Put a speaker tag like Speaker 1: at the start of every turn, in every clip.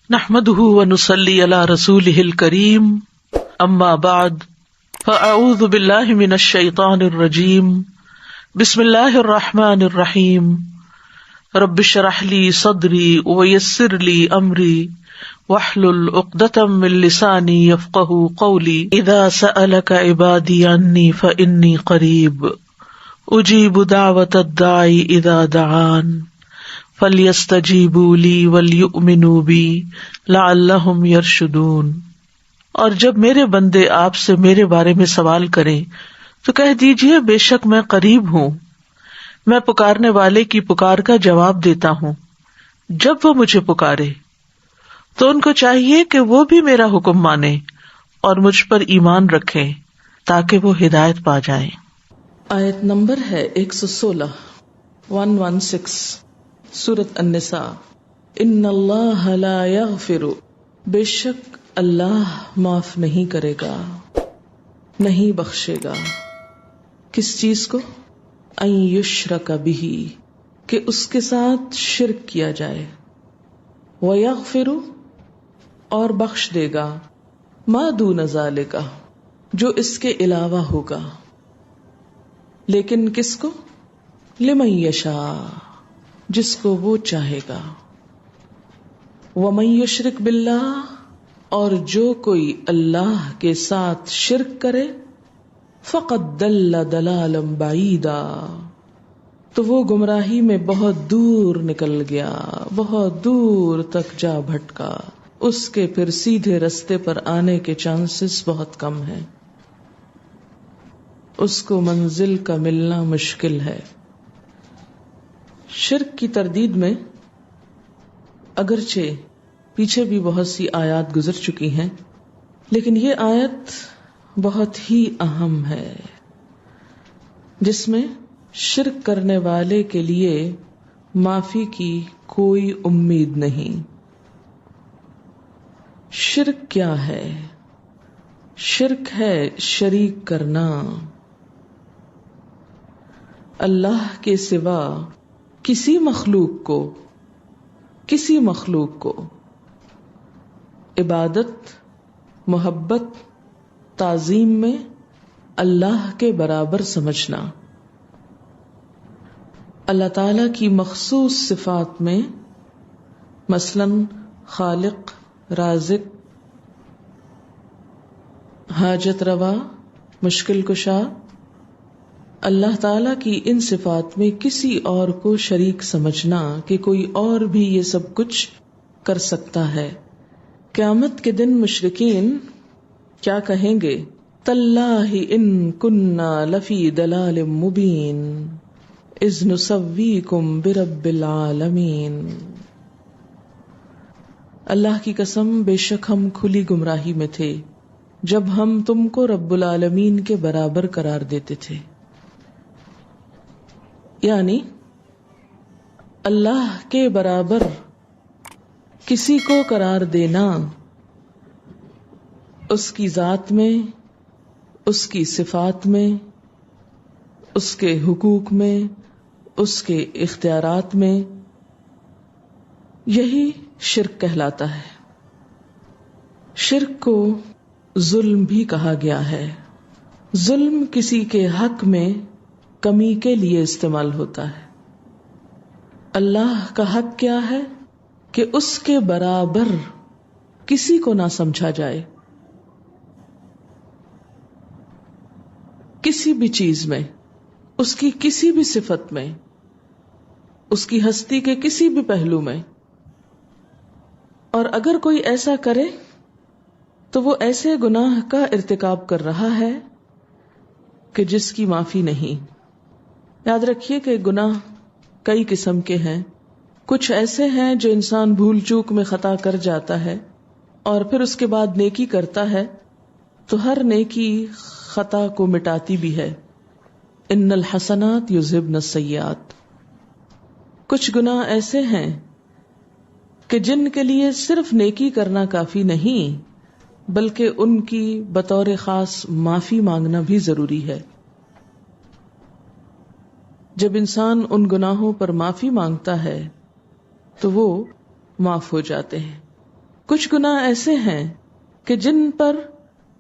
Speaker 1: نحمده ونصلي على رسوله الكريم اما بعد فاعوذ بالله من الشيطان الرجيم بسم الله الرحمن الرحيم رب اشرح لي صدري ويسر لي امري واحلل عقدة من لساني يفقهوا قولي اذا سألك عبادي عني فاني قريب اجيب دعوة الداعي اذا دعان فَلْيَسْتَجِيبُوا لِي وَلْيُؤْمِنُوا بِي لَعَلَّهُمْ يَرْشُدُونَ۔ اور جب میرے بندے آپ سے میرے بارے میں سوال کریں تو کہہ دیجئے بے شک میں قریب ہوں، میں پکارنے والے کی پکار کا جواب دیتا ہوں۔ جب وہ مجھے پکارے تو ان کو چاہیے کہ وہ بھی میرا حکم مانیں اور مجھ پر ایمان رکھیں تاکہ وہ ہدایت پا جائیں۔
Speaker 2: آیت نمبر ہے 116 سورۃ النساء۔ ان اللہ لا یغفر، بے شک اللہ معاف نہیں کرے گا، نہیں بخشے گا، کس چیز کو؟ ان یشرک بہ، کہ اس کے ساتھ شرک کیا جائے، ویغفر، اور بخش دے گا، ما دون ذالک، جو اس کے علاوہ ہوگا، لیکن کس کو؟ لمن یشاء، جس کو وہ چاہے گا۔ وَمَن یشرک باللہ، اور جو کوئی اللہ کے ساتھ شرک کرے، فقد ضل ضلالا بعیدا، تو وہ گمراہی میں بہت دور نکل گیا، بہت دور تک جا بھٹکا، اس کے پھر سیدھے رستے پر آنے کے چانسز بہت کم ہیں، اس کو منزل کا ملنا مشکل ہے۔ شرک کی تردید میں اگرچہ پیچھے بھی بہت سی آیات گزر چکی ہیں، لیکن یہ آیت بہت ہی اہم ہے، جس میں شرک کرنے والے کے لیے معافی کی کوئی امید نہیں۔ شرک کیا ہے؟ شرک ہے شریک کرنا، اللہ کے سوا کسی مخلوق کو عبادت، محبت، تعظیم میں اللہ کے برابر سمجھنا، اللہ تعالی کی مخصوص صفات میں مثلاً خالق، رازق، حاجت روا، مشکل کشا، اللہ تعالی کی ان صفات میں کسی اور کو شریک سمجھنا کہ کوئی اور بھی یہ سب کچھ کر سکتا ہے۔ قیامت کے دن مشرکین کیا کہیں گے؟ تاللہ ان کننا لفی ضلال مبین اذ نسویکم برب العالمین۔ اللہ کی قسم، بے شک ہم کھلی گمراہی میں تھے جب ہم تم کو رب العالمین کے برابر قرار دیتے تھے۔ یعنی اللہ کے برابر کسی کو قرار دینا، اس کی ذات میں، اس کی صفات میں، اس کے حقوق میں، اس کے اختیارات میں، یہی شرک کہلاتا ہے۔ شرک کو ظلم بھی کہا گیا ہے۔ ظلم کسی کے حق میں کمی کے لیے استعمال ہوتا ہے۔ اللہ کا حق کیا ہے؟ کہ اس کے برابر کسی کو نہ سمجھا جائے، کسی بھی چیز میں، اس کی کسی بھی صفت میں، اس کی ہستی کے کسی بھی پہلو میں۔ اور اگر کوئی ایسا کرے تو وہ ایسے گناہ کا ارتکاب کر رہا ہے کہ جس کی معافی نہیں۔ یاد رکھیے کہ گناہ کئی قسم کے ہیں۔ کچھ ایسے ہیں جو انسان بھول چوک میں خطا کر جاتا ہے اور پھر اس کے بعد نیکی کرتا ہے تو ہر نیکی خطا کو مٹاتی بھی ہے۔ ان الحسنات یذہبن السیئات۔ کچھ گناہ ایسے ہیں کہ جن کے لیے صرف نیکی کرنا کافی نہیں، بلکہ ان کی بطور خاص معافی مانگنا بھی ضروری ہے۔ جب انسان ان گناہوں پر معافی مانگتا ہے تو وہ معاف ہو جاتے ہیں۔ کچھ گناہ ایسے ہیں کہ جن پر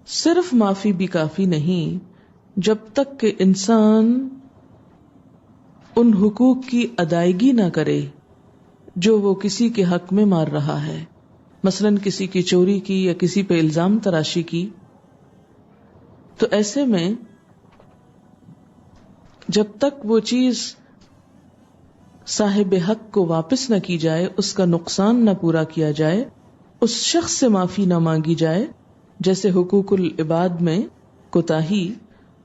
Speaker 2: صرف معافی بھی کافی نہیں، جب تک کہ انسان ان حقوق کی ادائیگی نہ کرے جو وہ کسی کے حق میں مار رہا ہے، مثلا کسی کی چوری کی یا کسی پہ الزام تراشی کی. تو ایسے میں جب تک وہ چیز صاحب حق کو واپس نہ کی جائے، اس کا نقصان نہ پورا کیا جائے، اس شخص سے معافی نہ مانگی جائے، جیسے حقوق العباد میں کوتاہی،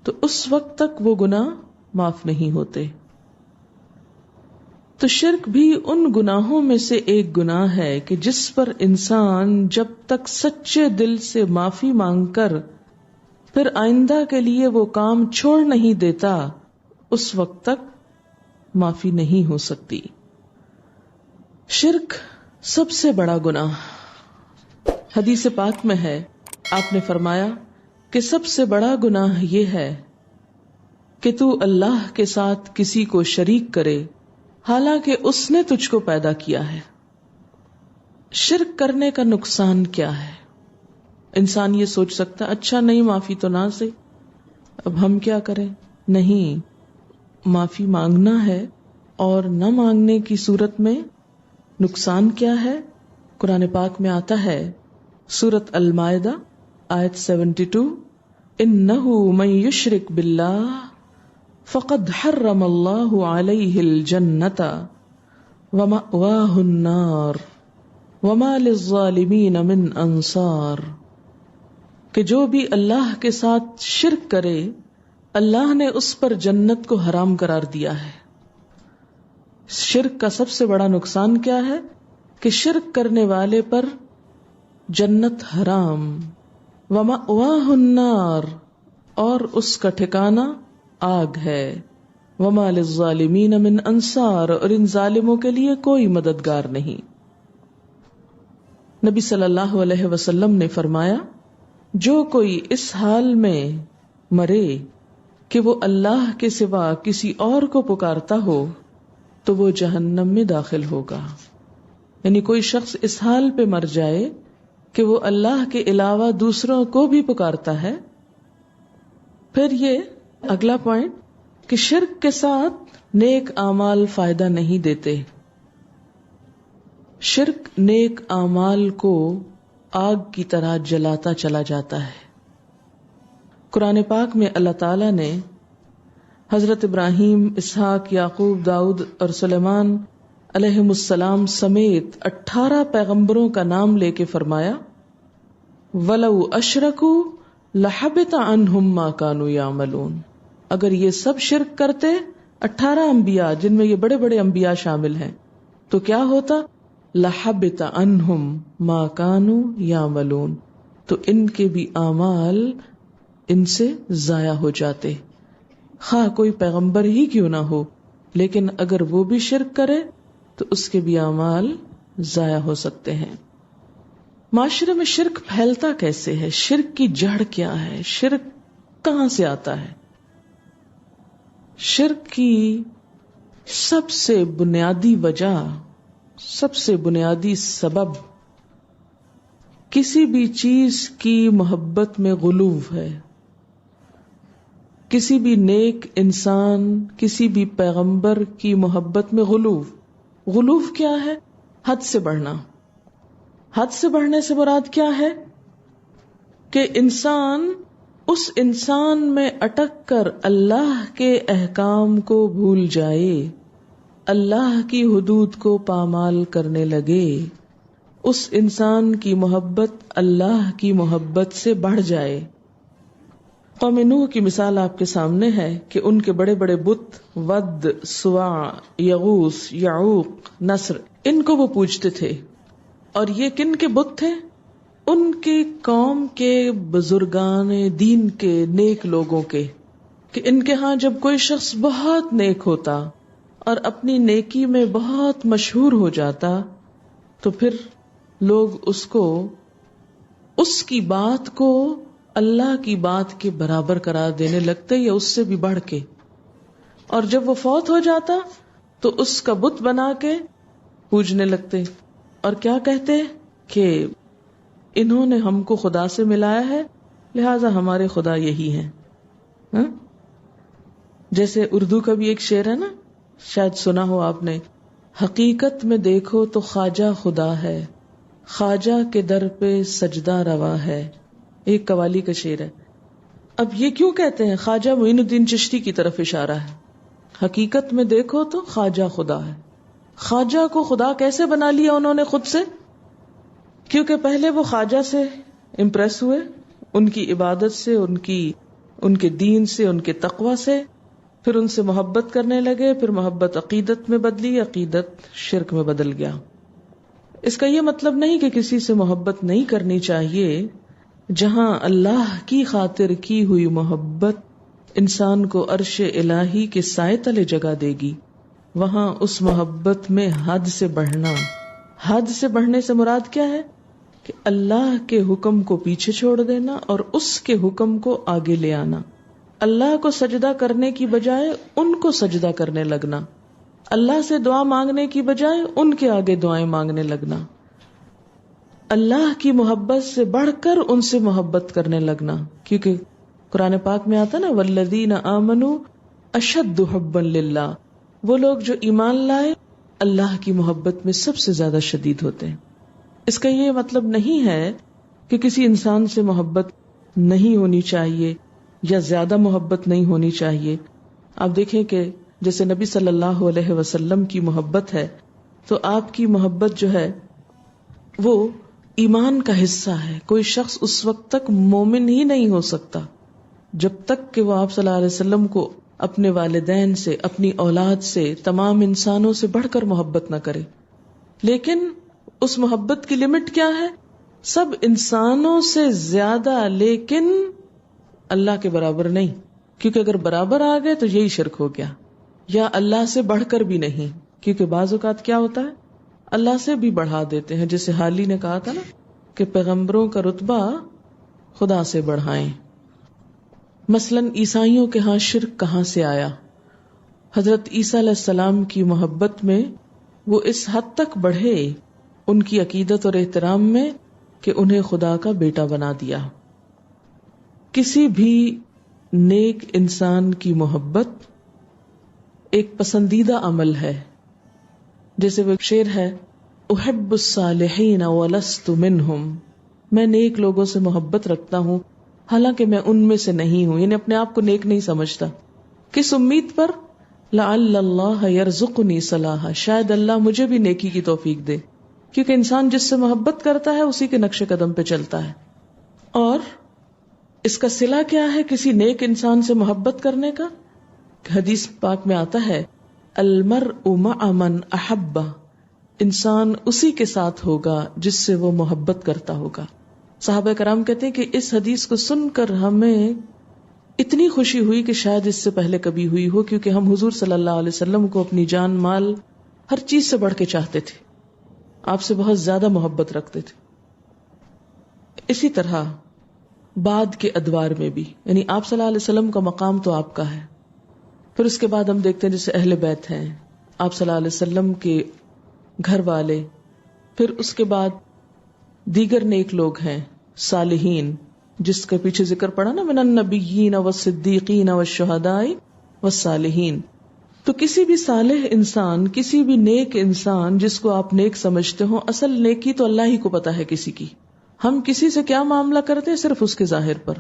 Speaker 2: تو اس وقت تک وہ گناہ معاف نہیں ہوتے. تو شرک بھی ان گناہوں میں سے ایک گناہ ہے کہ جس پر انسان جب تک سچے دل سے معافی مانگ کر پھر آئندہ کے لیے وہ کام چھوڑ نہیں دیتا، اس وقت تک معافی نہیں ہو سکتی. شرک سب سے بڑا گناہ. حدیث پاک میں ہے، آپ نے فرمایا کہ سب سے بڑا گناہ یہ ہے کہ تو اللہ کے ساتھ کسی کو شریک کرے حالانکہ اس نے تجھ کو پیدا کیا ہے. شرک کرنے کا نقصان کیا ہے؟ انسان یہ سوچ سکتا اچھا نہیں معافی تو نہ سے، اب ہم کیا کریں؟ نہیں، معافی مانگنا ہے. اور نہ مانگنے کی صورت میں نقصان کیا ہے؟ قرآن پاک میں آتا ہے، سورۃ المائدہ آیت 72، انہ من یشرک باللہ فقد حرم اللہ علیہ الجنۃ ومأواہ النار وما للظالمین من انصار. کہ جو بھی اللہ کے ساتھ شرک کرے، اللہ نے اس پر جنت کو حرام قرار دیا ہے. شرک کا سب سے بڑا نقصان کیا ہے؟ کہ شرک کرنے والے پر جنت حرام، ومأواہ النار، اور اس کا ٹھکانہ آگ ہے، وما للظالمین من انصار، اور ان ظالموں کے لیے کوئی مددگار نہیں. نبی صلی اللہ علیہ وسلم نے فرمایا، جو کوئی اس حال میں مرے کہ وہ اللہ کے سوا کسی اور کو پکارتا ہو تو وہ جہنم میں داخل ہوگا. یعنی کوئی شخص اس حال پہ مر جائے کہ وہ اللہ کے علاوہ دوسروں کو بھی پکارتا ہے. پھر یہ اگلا پوائنٹ کہ شرک کے ساتھ نیک اعمال فائدہ نہیں دیتے. شرک نیک اعمال کو آگ کی طرح جلاتا چلا جاتا ہے. قرآن پاک میں اللہ تعالی نے حضرت ابراہیم، اسحاق، یعقوب، داؤد اور سلیمان علیہم السلام سمیت 18 پیغمبروں کا نام لے کے فرمایا، وَلَوْ أَشْرَكُوا لَحَبِطَ عَنْهُمْ مَا كَانُوا يَعْمَلُونَ. اگر یہ سب شرک کرتے، 18 انبیاء جن میں یہ بڑے بڑے انبیاء شامل ہیں، تو کیا ہوتا؟ لَحَبِطَ عَنْهُمْ مَا كَانُوا يَعْمَلُونَ. تو ان کے بھی اعمال ان سے ضائع ہو جاتے، خواہ کوئی پیغمبر ہی کیوں نہ ہو. لیکن اگر وہ بھی شرک کرے تو اس کے بھی اعمال ضائع ہو سکتے ہیں. معاشرے میں شرک پھیلتا کیسے ہے؟ شرک کی جڑ کیا ہے؟ شرک کہاں سے آتا ہے؟ شرک کی سب سے بنیادی وجہ، سب سے بنیادی سبب کسی بھی چیز کی محبت میں غلو ہے. کسی بھی نیک انسان، کسی بھی پیغمبر کی محبت میں غلو. غلو کیا ہے؟ حد سے بڑھنا. حد سے بڑھنے سے مراد کیا ہے؟ کہ انسان اس انسان میں اٹک کر اللہ کے احکام کو بھول جائے، اللہ کی حدود کو پامال کرنے لگے، اس انسان کی محبت اللہ کی محبت سے بڑھ جائے. قوم نوح کی مثال آپ کے سامنے ہے کہ ان کے بڑے بڑے بت ود، سواع، یغوث، یعوق، نصر، ان کو وہ پوجتے تھے. اور یہ کن کے بت تھے؟ ان کی قوم کے بزرگان دین کے، نیک لوگوں کے. کہ ان کے ہاں جب کوئی شخص بہت نیک ہوتا اور اپنی نیکی میں بہت مشہور ہو جاتا تو پھر لوگ اس کو، اس کی بات کو اللہ کی بات کے برابر قرار دینے لگتے یا اس سے بھی بڑھ کے. اور جب وہ فوت ہو جاتا تو اس کا بت بنا کے پوجنے لگتے. اور کیا کہتے کہ انہوں نے ہم کو خدا سے ملایا ہے، لہذا ہمارے خدا یہی ہیں. ہاں؟ جیسے اردو کا بھی ایک شعر ہے نا، شاید سنا ہو آپ نے، حقیقت میں دیکھو تو خواجہ خدا ہے، خواجہ کے در پہ سجدہ روا ہے. ایک قوالی کا شعر ہے. اب یہ کیوں کہتے ہیں؟ خواجہ معین الدین چشتی کی طرف اشارہ ہے. حقیقت میں دیکھو تو خواجہ خدا ہے. خواجہ کو خدا کیسے بنا لیا انہوں نے خود سے؟ کیونکہ پہلے وہ خواجہ سے امپریس ہوئے، ان کی عبادت سے، ان کے دین سے، ان کے تقوی سے، پھر ان سے محبت کرنے لگے، پھر محبت عقیدت میں بدلی، عقیدت شرک میں بدل گیا. اس کا یہ مطلب نہیں کہ کسی سے محبت نہیں کرنی چاہیے. جہاں اللہ کی خاطر کی ہوئی محبت انسان کو عرش الہی کے سائے تلے جگہ دے گی، وہاں اس محبت میں حد سے بڑھنا. حد سے بڑھنے سے مراد کیا ہے؟ کہ اللہ کے حکم کو پیچھے چھوڑ دینا اور اس کے حکم کو آگے لے آنا. اللہ کو سجدہ کرنے کی بجائے ان کو سجدہ کرنے لگنا، اللہ سے دعا مانگنے کی بجائے ان کے آگے دعائیں مانگنے لگنا، اللہ کی محبت سے بڑھ کر ان سے محبت کرنے لگنا. کیونکہ قرآن پاک میں آتا نا، والذین آمنوا اشد حبا للہ، وہ لوگ جو ایمان لائے اللہ کی محبت میں سب سے زیادہ شدید ہوتے ہیں. اس کا یہ مطلب نہیں ہے کہ کسی انسان سے محبت نہیں ہونی چاہیے یا زیادہ محبت نہیں ہونی چاہیے. آپ دیکھیں کہ جیسے نبی صلی اللہ علیہ وسلم کی محبت ہے تو آپ کی محبت جو ہے وہ ایمان کا حصہ ہے. کوئی شخص اس وقت تک مومن ہی نہیں ہو سکتا جب تک کہ وہ آپ صلی اللہ علیہ وسلم کو اپنے والدین سے، اپنی اولاد سے، تمام انسانوں سے بڑھ کر محبت نہ کرے. لیکن اس محبت کی لمٹ کیا ہے؟ سب انسانوں سے زیادہ، لیکن اللہ کے برابر نہیں. کیونکہ اگر برابر آ گئے تو یہی شرک ہو گیا. یا اللہ سے بڑھ کر بھی نہیں، کیونکہ بعض اوقات کیا ہوتا ہے اللہ سے بھی بڑھا دیتے ہیں. جیسے حال ہی نے کہا تھا نا کہ پیغمبروں کا رتبہ خدا سے بڑھائیں. مثلاً عیسائیوں کے ہاں شرک کہاں سے آیا؟ حضرت عیسیٰ علیہ السلام کی محبت میں وہ اس حد تک بڑھے ان کی عقیدت اور احترام میں کہ انہیں خدا کا بیٹا بنا دیا. کسی بھی نیک انسان کی محبت ایک پسندیدہ عمل ہے. جیسے وہ شعر ہے، احب الصالحین ولست منہم، میں نیک لوگوں سے محبت رکھتا ہوں حالانکہ میں ان میں سے نہیں ہوں. یعنی اپنے آپ کو نیک نہیں سمجھتا. کس امید پر؟ لعل اللہ یرزقنی صلاحا، شاید اللہ مجھے بھی نیکی کی توفیق دے. کیونکہ انسان جس سے محبت کرتا ہے اسی کے نقش قدم پہ چلتا ہے. اور اس کا صلہ کیا ہے کسی نیک انسان سے محبت کرنے کا؟ حدیث پاک میں آتا ہے، المرء مع من احب، انسان اسی کے ساتھ ہوگا جس سے وہ محبت کرتا ہوگا. صحابہ کرام کہتے ہیں کہ اس حدیث کو سن کر ہمیں اتنی خوشی ہوئی کہ شاید اس سے پہلے کبھی ہوئی ہو، کیونکہ ہم حضور صلی اللہ علیہ وسلم کو اپنی جان مال ہر چیز سے بڑھ کے چاہتے تھے، آپ سے بہت زیادہ محبت رکھتے تھے. اسی طرح بعد کے ادوار میں بھی، یعنی آپ صلی اللہ علیہ وسلم کا مقام تو آپ کا ہے، پھر اس کے بعد ہم دیکھتے ہیں جیسے اہل بیت ہیں، آپ صلی اللہ علیہ وسلم کے گھر والے، پھر اس کے بعد دیگر نیک لوگ ہیں، صالحین، جس کے پیچھے ذکر پڑا نا، من النبیین والصدیقین والشہداء والصالحین. تو کسی بھی صالح انسان، کسی بھی نیک انسان جس کو آپ نیک سمجھتے ہو، اصل نیکی تو اللہ ہی کو پتا ہے کسی کی. ہم کسی سے کیا معاملہ کرتے ہیں صرف اس کے ظاہر پر،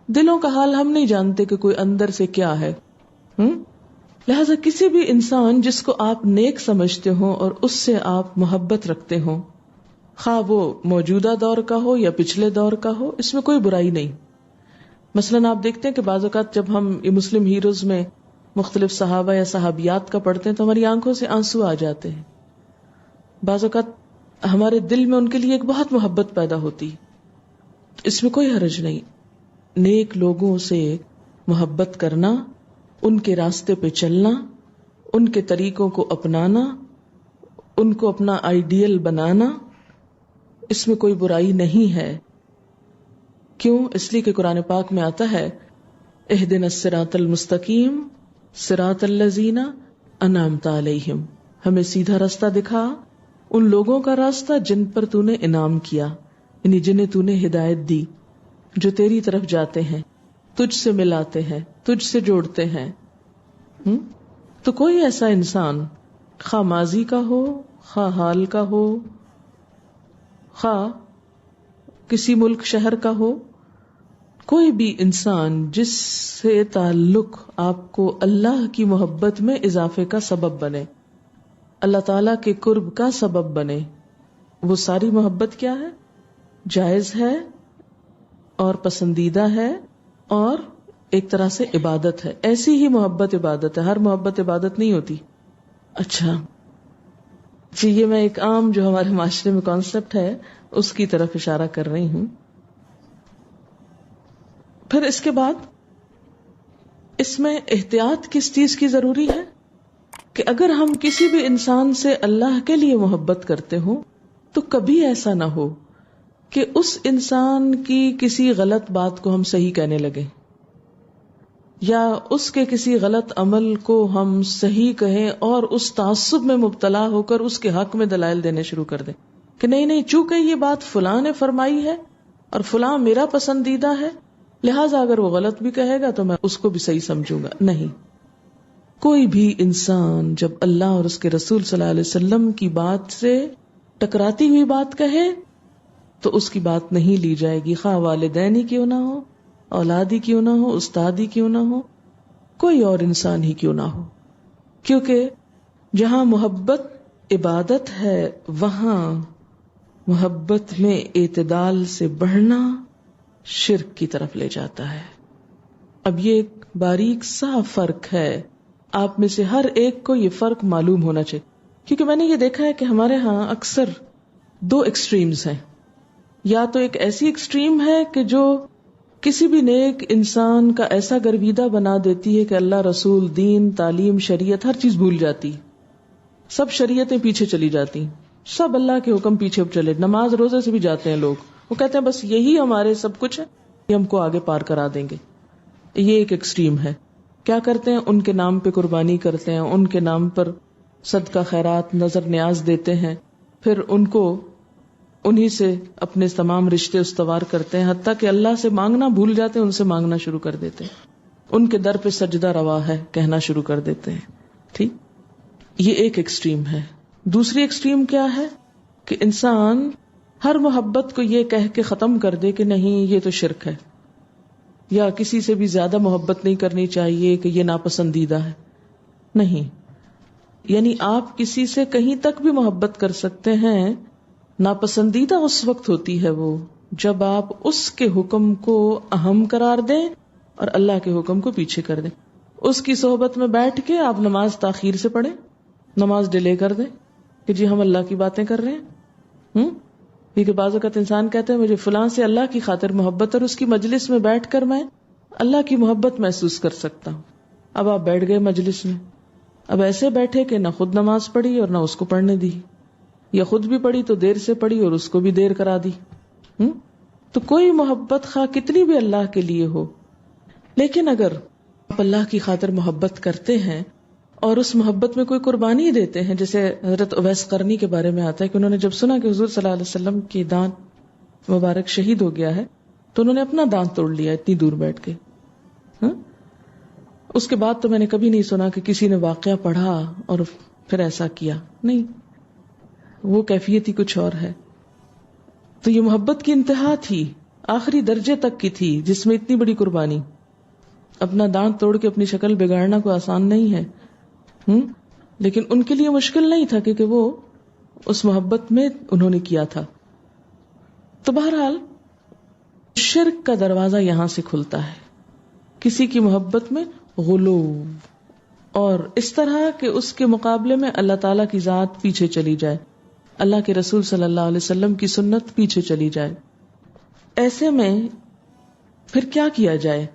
Speaker 2: دلوں کا حال ہم نہیں جانتے کہ کوئی اندر سے کیا ہے. لہذا کسی بھی انسان جس کو آپ نیک سمجھتے ہو اور اس سے آپ محبت رکھتے ہو، خواہ وہ موجودہ دور کا ہو یا پچھلے دور کا ہو، اس میں کوئی برائی نہیں. مثلاً آپ دیکھتے ہیں کہ بعض اوقات جب ہم مسلم ہیروز میں مختلف صحابہ یا صحابیات کا پڑھتے ہیں تو ہماری آنکھوں سے آنسو آ جاتے ہیں. بعض اوقات ہمارے دل میں ان کے لیے ایک بہت محبت پیدا ہوتی. اس میں کوئی حرج نہیں. نیک لوگوں سے محبت کرنا، ان کے راستے پہ چلنا، ان کے طریقوں کو اپنانا، ان کو اپنا آئیڈیل بنانا، اس میں کوئی برائی نہیں ہے. کیوں؟ اس لیے کہ قرآن پاک میں آتا ہے، اہدنا الصراط المستقیم صراط الذین انعمت علیہم، ہمیں سیدھا راستہ دکھا، ان لوگوں کا راستہ جن پر تو نے انعام کیا. یعنی جنہیں تو نے ہدایت دی، جو تیری طرف جاتے ہیں، تجھ سے ملاتے ہیں، تجھ سے جوڑتے ہیں. تو کوئی ایسا انسان، خواہ ماضی کا ہو، خواہ حال کا ہو، خواہ کسی ملک شہر کا ہو، کوئی بھی انسان جس سے تعلق آپ کو اللہ کی محبت میں اضافے کا سبب بنے، اللہ تعالی کے قرب کا سبب بنے، وہ ساری محبت کیا ہے؟ جائز ہے اور پسندیدہ ہے اور ایک طرح سے عبادت ہے. ایسی ہی محبت عبادت ہے، ہر محبت عبادت نہیں ہوتی. اچھا جی، یہ میں ایک عام جو ہمارے معاشرے میں کانسیپٹ ہے اس کی طرف اشارہ کر رہی ہوں. پھر اس کے بعد اس میں احتیاط کس چیز کی ضروری ہے کہ اگر ہم کسی بھی انسان سے اللہ کے لیے محبت کرتے ہوں تو کبھی ایسا نہ ہو کہ اس انسان کی کسی غلط بات کو ہم صحیح کہنے لگے، یا اس کے کسی غلط عمل کو ہم صحیح کہیں اور اس تعصب میں مبتلا ہو کر اس کے حق میں دلائل دینے شروع کر دیں کہ نہیں چونکہ یہ بات فلاں نے فرمائی ہے اور فلاں میرا پسندیدہ ہے، لہٰذا اگر وہ غلط بھی کہے گا تو میں اس کو بھی صحیح سمجھوں گا. نہیں، کوئی بھی انسان جب اللہ اور اس کے رسول صلی اللہ علیہ وسلم کی بات سے ٹکراتی ہوئی بات کہے تو اس کی بات نہیں لی جائے گی، خواہ والدین ہی کیوں نہ ہو، اولاد ہی کیوں نہ ہو، استاد ہی کیوں نہ ہو، کوئی اور انسان ہی کیوں نہ ہو. کیونکہ جہاں محبت عبادت ہے وہاں محبت میں اعتدال سے بڑھنا شرک کی طرف لے جاتا ہے. اب یہ ایک باریک سا فرق ہے، آپ میں سے ہر ایک کو یہ فرق معلوم ہونا چاہیے، کیونکہ میں نے یہ دیکھا ہے کہ ہمارے ہاں اکثر دو ایکسٹریمز ہیں. یا تو ایک ایسی ایکسٹریم ہے کہ جو کسی بھی نیک انسان کا ایسا گرویدہ بنا دیتی ہے کہ اللہ، رسول، دین، تعلیم، شریعت ہر چیز بھول جاتی، سب شریعتیں پیچھے چلی جاتی، سب اللہ کے حکم پیچھے چلے، نماز روزے سے بھی جاتے ہیں لوگ، وہ کہتے ہیں بس یہی ہمارے سب کچھ ہے، یہ ہم کو آگے پار کرا دیں گے. یہ ایک ایکسٹریم ہے. کیا کرتے ہیں؟ ان کے نام پہ قربانی کرتے ہیں، ان کے نام پر صدقہ خیرات، نظر نیاز دیتے ہیں، پھر ان کو انہی سے اپنے تمام رشتے استوار کرتے ہیں، حتیٰ کہ اللہ سے مانگنا بھول جاتے ہیں، ان سے مانگنا شروع کر دیتے ہیں، ان کے در پہ سجدہ روا ہے کہنا شروع کر دیتے ہیں. ٹھیک، یہ ایک ایکسٹریم ہے. دوسری ایکسٹریم کیا ہے کہ انسان ہر محبت کو یہ کہہ کے ختم کر دے کہ نہیں یہ تو شرک ہے، یا کسی سے بھی زیادہ محبت نہیں کرنی چاہیے کہ یہ ناپسندیدہ ہے. نہیں، یعنی آپ کسی سے کہیں تک بھی محبت کر سکتے ہیں، ناپسندیدہ اس وقت ہوتی ہے وہ جب آپ اس کے حکم کو اہم قرار دیں اور اللہ کے حکم کو پیچھے کر دیں. اس کی صحبت میں بیٹھ کے آپ نماز تاخیر سے پڑھیں، نماز ڈیلے کر دیں کہ جی ہم اللہ کی باتیں کر رہے ہیں. کیونکہ بعض اوقات انسان کہتے ہیں مجھے فلاں سے اللہ کی خاطر محبت، اور اس کی مجلس میں بیٹھ کر میں اللہ کی محبت محسوس کر سکتا ہوں. اب آپ بیٹھ گئے مجلس میں، اب ایسے بیٹھے کہ نہ خود نماز پڑھی اور نہ اس کو پڑھنے دی، یا خود بھی پڑھی تو دیر سے پڑھی اور اس کو بھی دیر کرا دی. تو کوئی محبت خواہ کتنی بھی اللہ کے لیے ہو، لیکن اگر آپ اللہ کی خاطر محبت کرتے ہیں اور اس محبت میں کوئی قربانی دیتے ہیں، جیسے حضرت اویس قرنی کے بارے میں آتا ہے کہ انہوں نے جب سنا کہ حضور صلی اللہ علیہ وسلم کی دانت مبارک شہید ہو گیا ہے تو انہوں نے اپنا دانت توڑ لیا اتنی دور بیٹھ کے. اس کے بعد تو میں نے کبھی نہیں سنا کہ کسی نے واقعہ پڑھا اور پھر ایسا کیا، نہیں، وہ کیفیت ہی کچھ اور ہے. تو یہ محبت کی انتہا تھی، آخری درجے تک کی تھی، جس میں اتنی بڑی قربانی. اپنا دانت توڑ کے اپنی شکل بگاڑنا کوئی آسان نہیں ہے، لیکن ان کے لیے مشکل نہیں تھا کیونکہ وہ اس محبت میں انہوں نے کیا تھا. تو بہرحال شرک کا دروازہ یہاں سے کھلتا ہے، کسی کی محبت میں غلو، اور اس طرح کہ اس کے مقابلے میں اللہ تعالیٰ کی ذات پیچھے چلی جائے، اللہ کے رسول صلی اللہ علیہ وسلم کی سنت پیچھے چلی جائے. ایسے میں پھر کیا کیا جائے،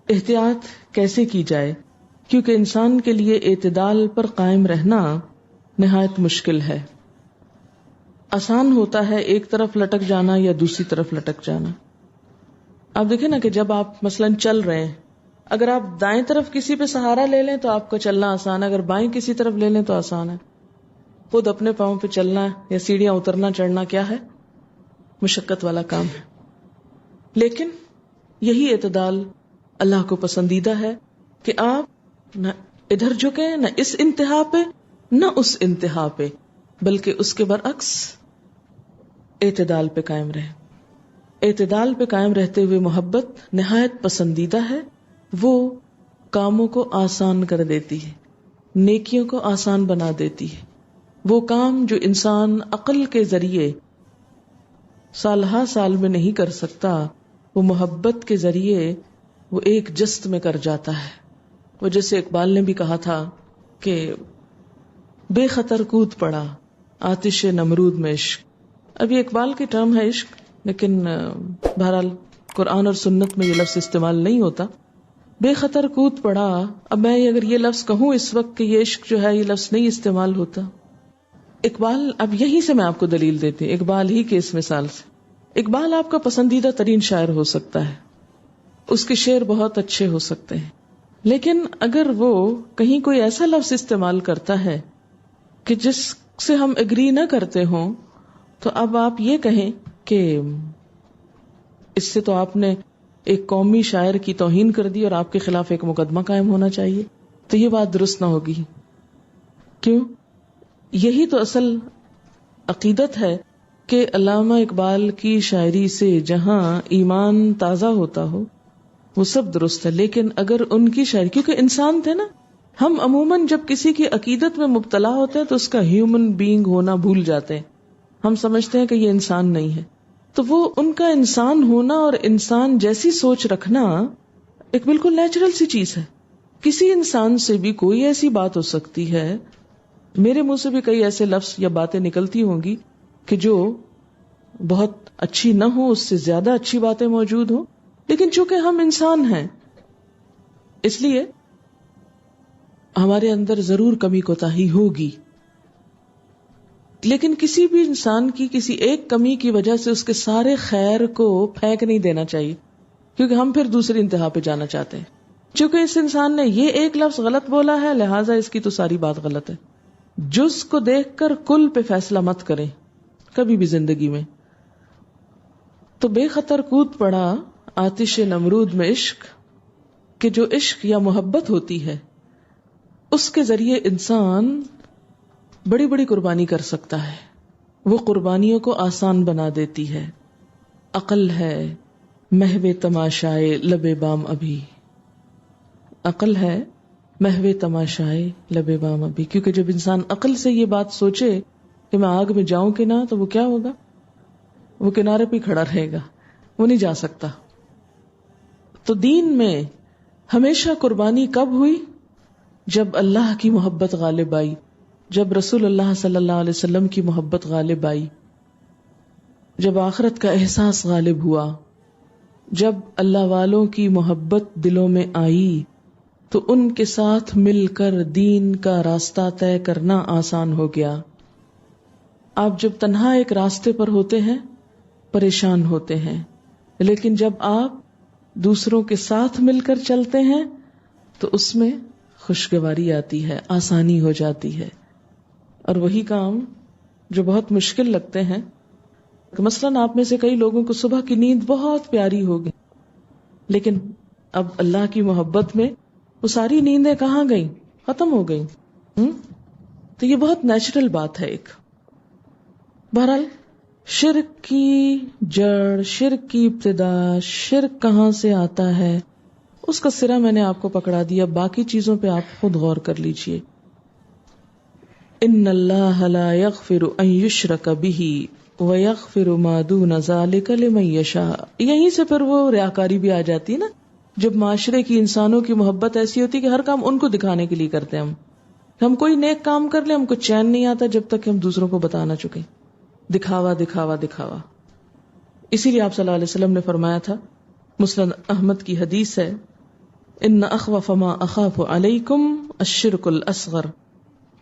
Speaker 2: احتیاط کیسے کی جائے؟ کیونکہ انسان کے لیے اعتدال پر قائم رہنا نہایت مشکل ہے. آسان ہوتا ہے ایک طرف لٹک جانا یا دوسری طرف لٹک جانا. آپ دیکھیں نا کہ جب آپ مثلاً چل رہے ہیں، اگر آپ دائیں طرف کسی پہ سہارا لے لیں تو آپ کو چلنا آسان ہے، اگر بائیں کسی طرف لے لیں تو آسان ہے. خود اپنے پاؤں پہ چلنا یا سیڑھیاں اترنا چڑھنا کیا ہے؟ مشقت والا کام ہے. لیکن یہی اعتدال اللہ کو پسندیدہ ہے کہ آپ نہ ادھر جھکیں، نہ اس انتہا پہ نہ اس انتہا پہ، بلکہ اس کے برعکس اعتدال پہ قائم رہیں. اعتدال پہ قائم رہتے ہوئے محبت نہایت پسندیدہ ہے. وہ کاموں کو آسان کر دیتی ہے، نیکیوں کو آسان بنا دیتی ہے. وہ کام جو انسان عقل کے ذریعے سالہ سال میں نہیں کر سکتا، وہ محبت کے ذریعے وہ ایک جست میں کر جاتا ہے. وہ جیسے اقبال نے بھی کہا تھا کہ بے خطر کود پڑا آتش نمرود میں عشق. اب یہ اقبال کی ٹرم ہے عشق، لیکن بہرحال قرآن اور سنت میں یہ لفظ استعمال نہیں ہوتا. بے خطر کود پڑا، اب میں اگر یہ لفظ کہوں اس وقت کہ یہ عشق جو ہے یہ لفظ نہیں استعمال ہوتا. اقبال، اب یہی سے میں آپ کو دلیل دیتی ہوں اقبال ہی کے اس مثال سے. اقبال آپ کا پسندیدہ ترین شاعر ہو سکتا ہے، اس کے شعر بہت اچھے ہو سکتے ہیں، لیکن اگر وہ کہیں کوئی ایسا لفظ استعمال کرتا ہے کہ جس سے ہم اگری نہ کرتے ہوں، تو اب آپ یہ کہیں کہ اس سے تو آپ نے ایک قومی شاعر کی توہین کر دی اور آپ کے خلاف ایک مقدمہ قائم ہونا چاہیے، تو یہ بات درست نہ ہوگی. کیوں؟ یہی تو اصل عقیدت ہے کہ علامہ اقبال کی شاعری سے جہاں ایمان تازہ ہوتا ہو وہ سب درست ہے، لیکن اگر ان کی شاعری، کیونکہ انسان تھے نا، ہم عموماً جب کسی کی عقیدت میں مبتلا ہوتے ہیں تو اس کا ہیومن بینگ ہونا بھول جاتے ہیں. ہم سمجھتے ہیں کہ یہ انسان نہیں ہے، تو وہ ان کا انسان ہونا اور انسان جیسی سوچ رکھنا ایک بالکل نیچرل سی چیز ہے. کسی انسان سے بھی کوئی ایسی بات ہو سکتی ہے، میرے منہ سے بھی کئی ایسے لفظ یا باتیں نکلتی ہوں گی کہ جو بہت اچھی نہ ہو، اس سے زیادہ اچھی باتیں موجود ہوں، لیکن چونکہ ہم انسان ہیں اس لیے ہمارے اندر ضرور کمی کوتاہی ہوگی. لیکن کسی بھی انسان کی کسی ایک کمی کی وجہ سے اس کے سارے خیر کو پھینک نہیں دینا چاہیے، کیونکہ ہم پھر دوسری انتہا پہ جانا چاہتے ہیں. چونکہ اس انسان نے یہ ایک لفظ غلط بولا ہے، لہٰذا اس کی تو ساری بات غلط ہے. جز کو دیکھ کر کل پہ فیصلہ مت کریں کبھی بھی زندگی میں. تو بے خطر کود پڑا آتش نمرود میں عشق، کہ جو عشق یا محبت ہوتی ہے اس کے ذریعے انسان بڑی بڑی قربانی کر سکتا ہے. وہ قربانیوں کو آسان بنا دیتی ہے. عقل ہے محو تماشائے لب بام ابھی، عقل ہے محو تماشائے لب بام ابھی. کیونکہ جب انسان عقل سے یہ بات سوچے کہ میں آگ میں جاؤں کہ نہ، تو وہ کیا ہوگا؟ وہ کنارے پہ کھڑا رہے گا، وہ نہیں جا سکتا. تو دین میں ہمیشہ قربانی کب ہوئی؟ جب اللہ کی محبت غالب آئی، جب رسول اللہ صلی اللہ علیہ وسلم کی محبت غالب آئی، جب آخرت کا احساس غالب ہوا، جب اللہ والوں کی محبت دلوں میں آئی، تو ان کے ساتھ مل کر دین کا راستہ طے کرنا آسان ہو گیا. آپ جب تنہا ایک راستے پر ہوتے ہیں پریشان ہوتے ہیں، لیکن جب آپ دوسروں کے ساتھ مل کر چلتے ہیں تو اس میں خوشگواری آتی ہے، آسانی ہو جاتی ہے. اور وہی کام جو بہت مشکل لگتے ہیں، مثلاً آپ میں سے کئی لوگوں کو صبح کی نیند بہت پیاری ہوگی، لیکن اب اللہ کی محبت میں وہ ساری نیندیں کہاں گئیں؟ ختم ہو گئیں. تو یہ بہت نیچرل بات ہے. ایک بہرحال شرک کی جڑ، شرک کی ابتدا، شرک کہاں سے آتا ہے اس کا سرا میں نے آپ کو پکڑا دیا. باقی چیزوں پہ آپ خود غور کر لیجئے. ان اللہ لا یغفر ان یشرک بہ ویغفر ما دون ذلک لمن یشاء. یہیں سے پھر وہ ریاکاری بھی آ جاتی ہے نا، جب معاشرے کی انسانوں کی محبت ایسی ہوتی کہ ہر کام ان کو دکھانے کے لیے کرتے ہیں. ہم کوئی نیک کام کر لیں ہم کو چین نہیں آتا جب تک ہم دوسروں کو بتا نہ چکے. دکھاوا دکھاوا دکھاوا. اسی لیے آپ صلی اللہ علیہ وسلم نے فرمایا تھا، مسند احمد کی حدیث ہے، ان اخوف ما اخاف علیکم الشرک الاصغر.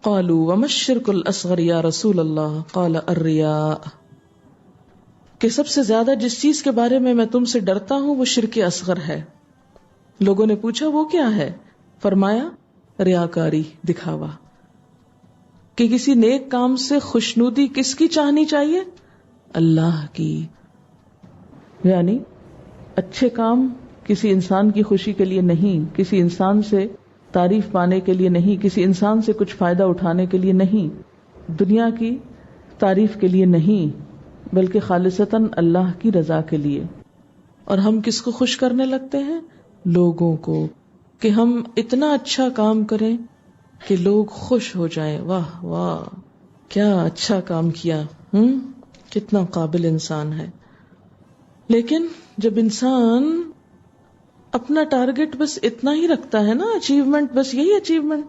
Speaker 2: قالوا وما الشرک الاصغر یا رسول اللہ؟ قال الرياء. کہ سب سے زیادہ جس چیز کے بارے میں تم سے ڈرتا ہوں وہ شرک اصغر ہے. لوگوں نے پوچھا وہ کیا ہے؟ فرمایا ریاکاری، دکھاوا. کہ کسی نیک کام سے خوشنودی کس کی چاہنی چاہیے؟ اللہ کی. یعنی اچھے کام کسی انسان کی خوشی کے لیے نہیں، کسی انسان سے تعریف پانے کے لیے نہیں، کسی انسان سے کچھ فائدہ اٹھانے کے لیے نہیں، دنیا کی تعریف کے لیے نہیں، بلکہ خالصتاً اللہ کی رضا کے لیے. اور ہم کس کو خوش کرنے لگتے ہیں؟ لوگوں کو، کہ ہم اتنا اچھا کام کریں کہ لوگ خوش ہو جائیں، واہ واہ کیا اچھا کام کیا، کتنا قابل انسان ہے. لیکن جب انسان اپنا ٹارگٹ بس اتنا ہی رکھتا ہے نا، اچیومنٹ، بس یہی اچیومنٹ.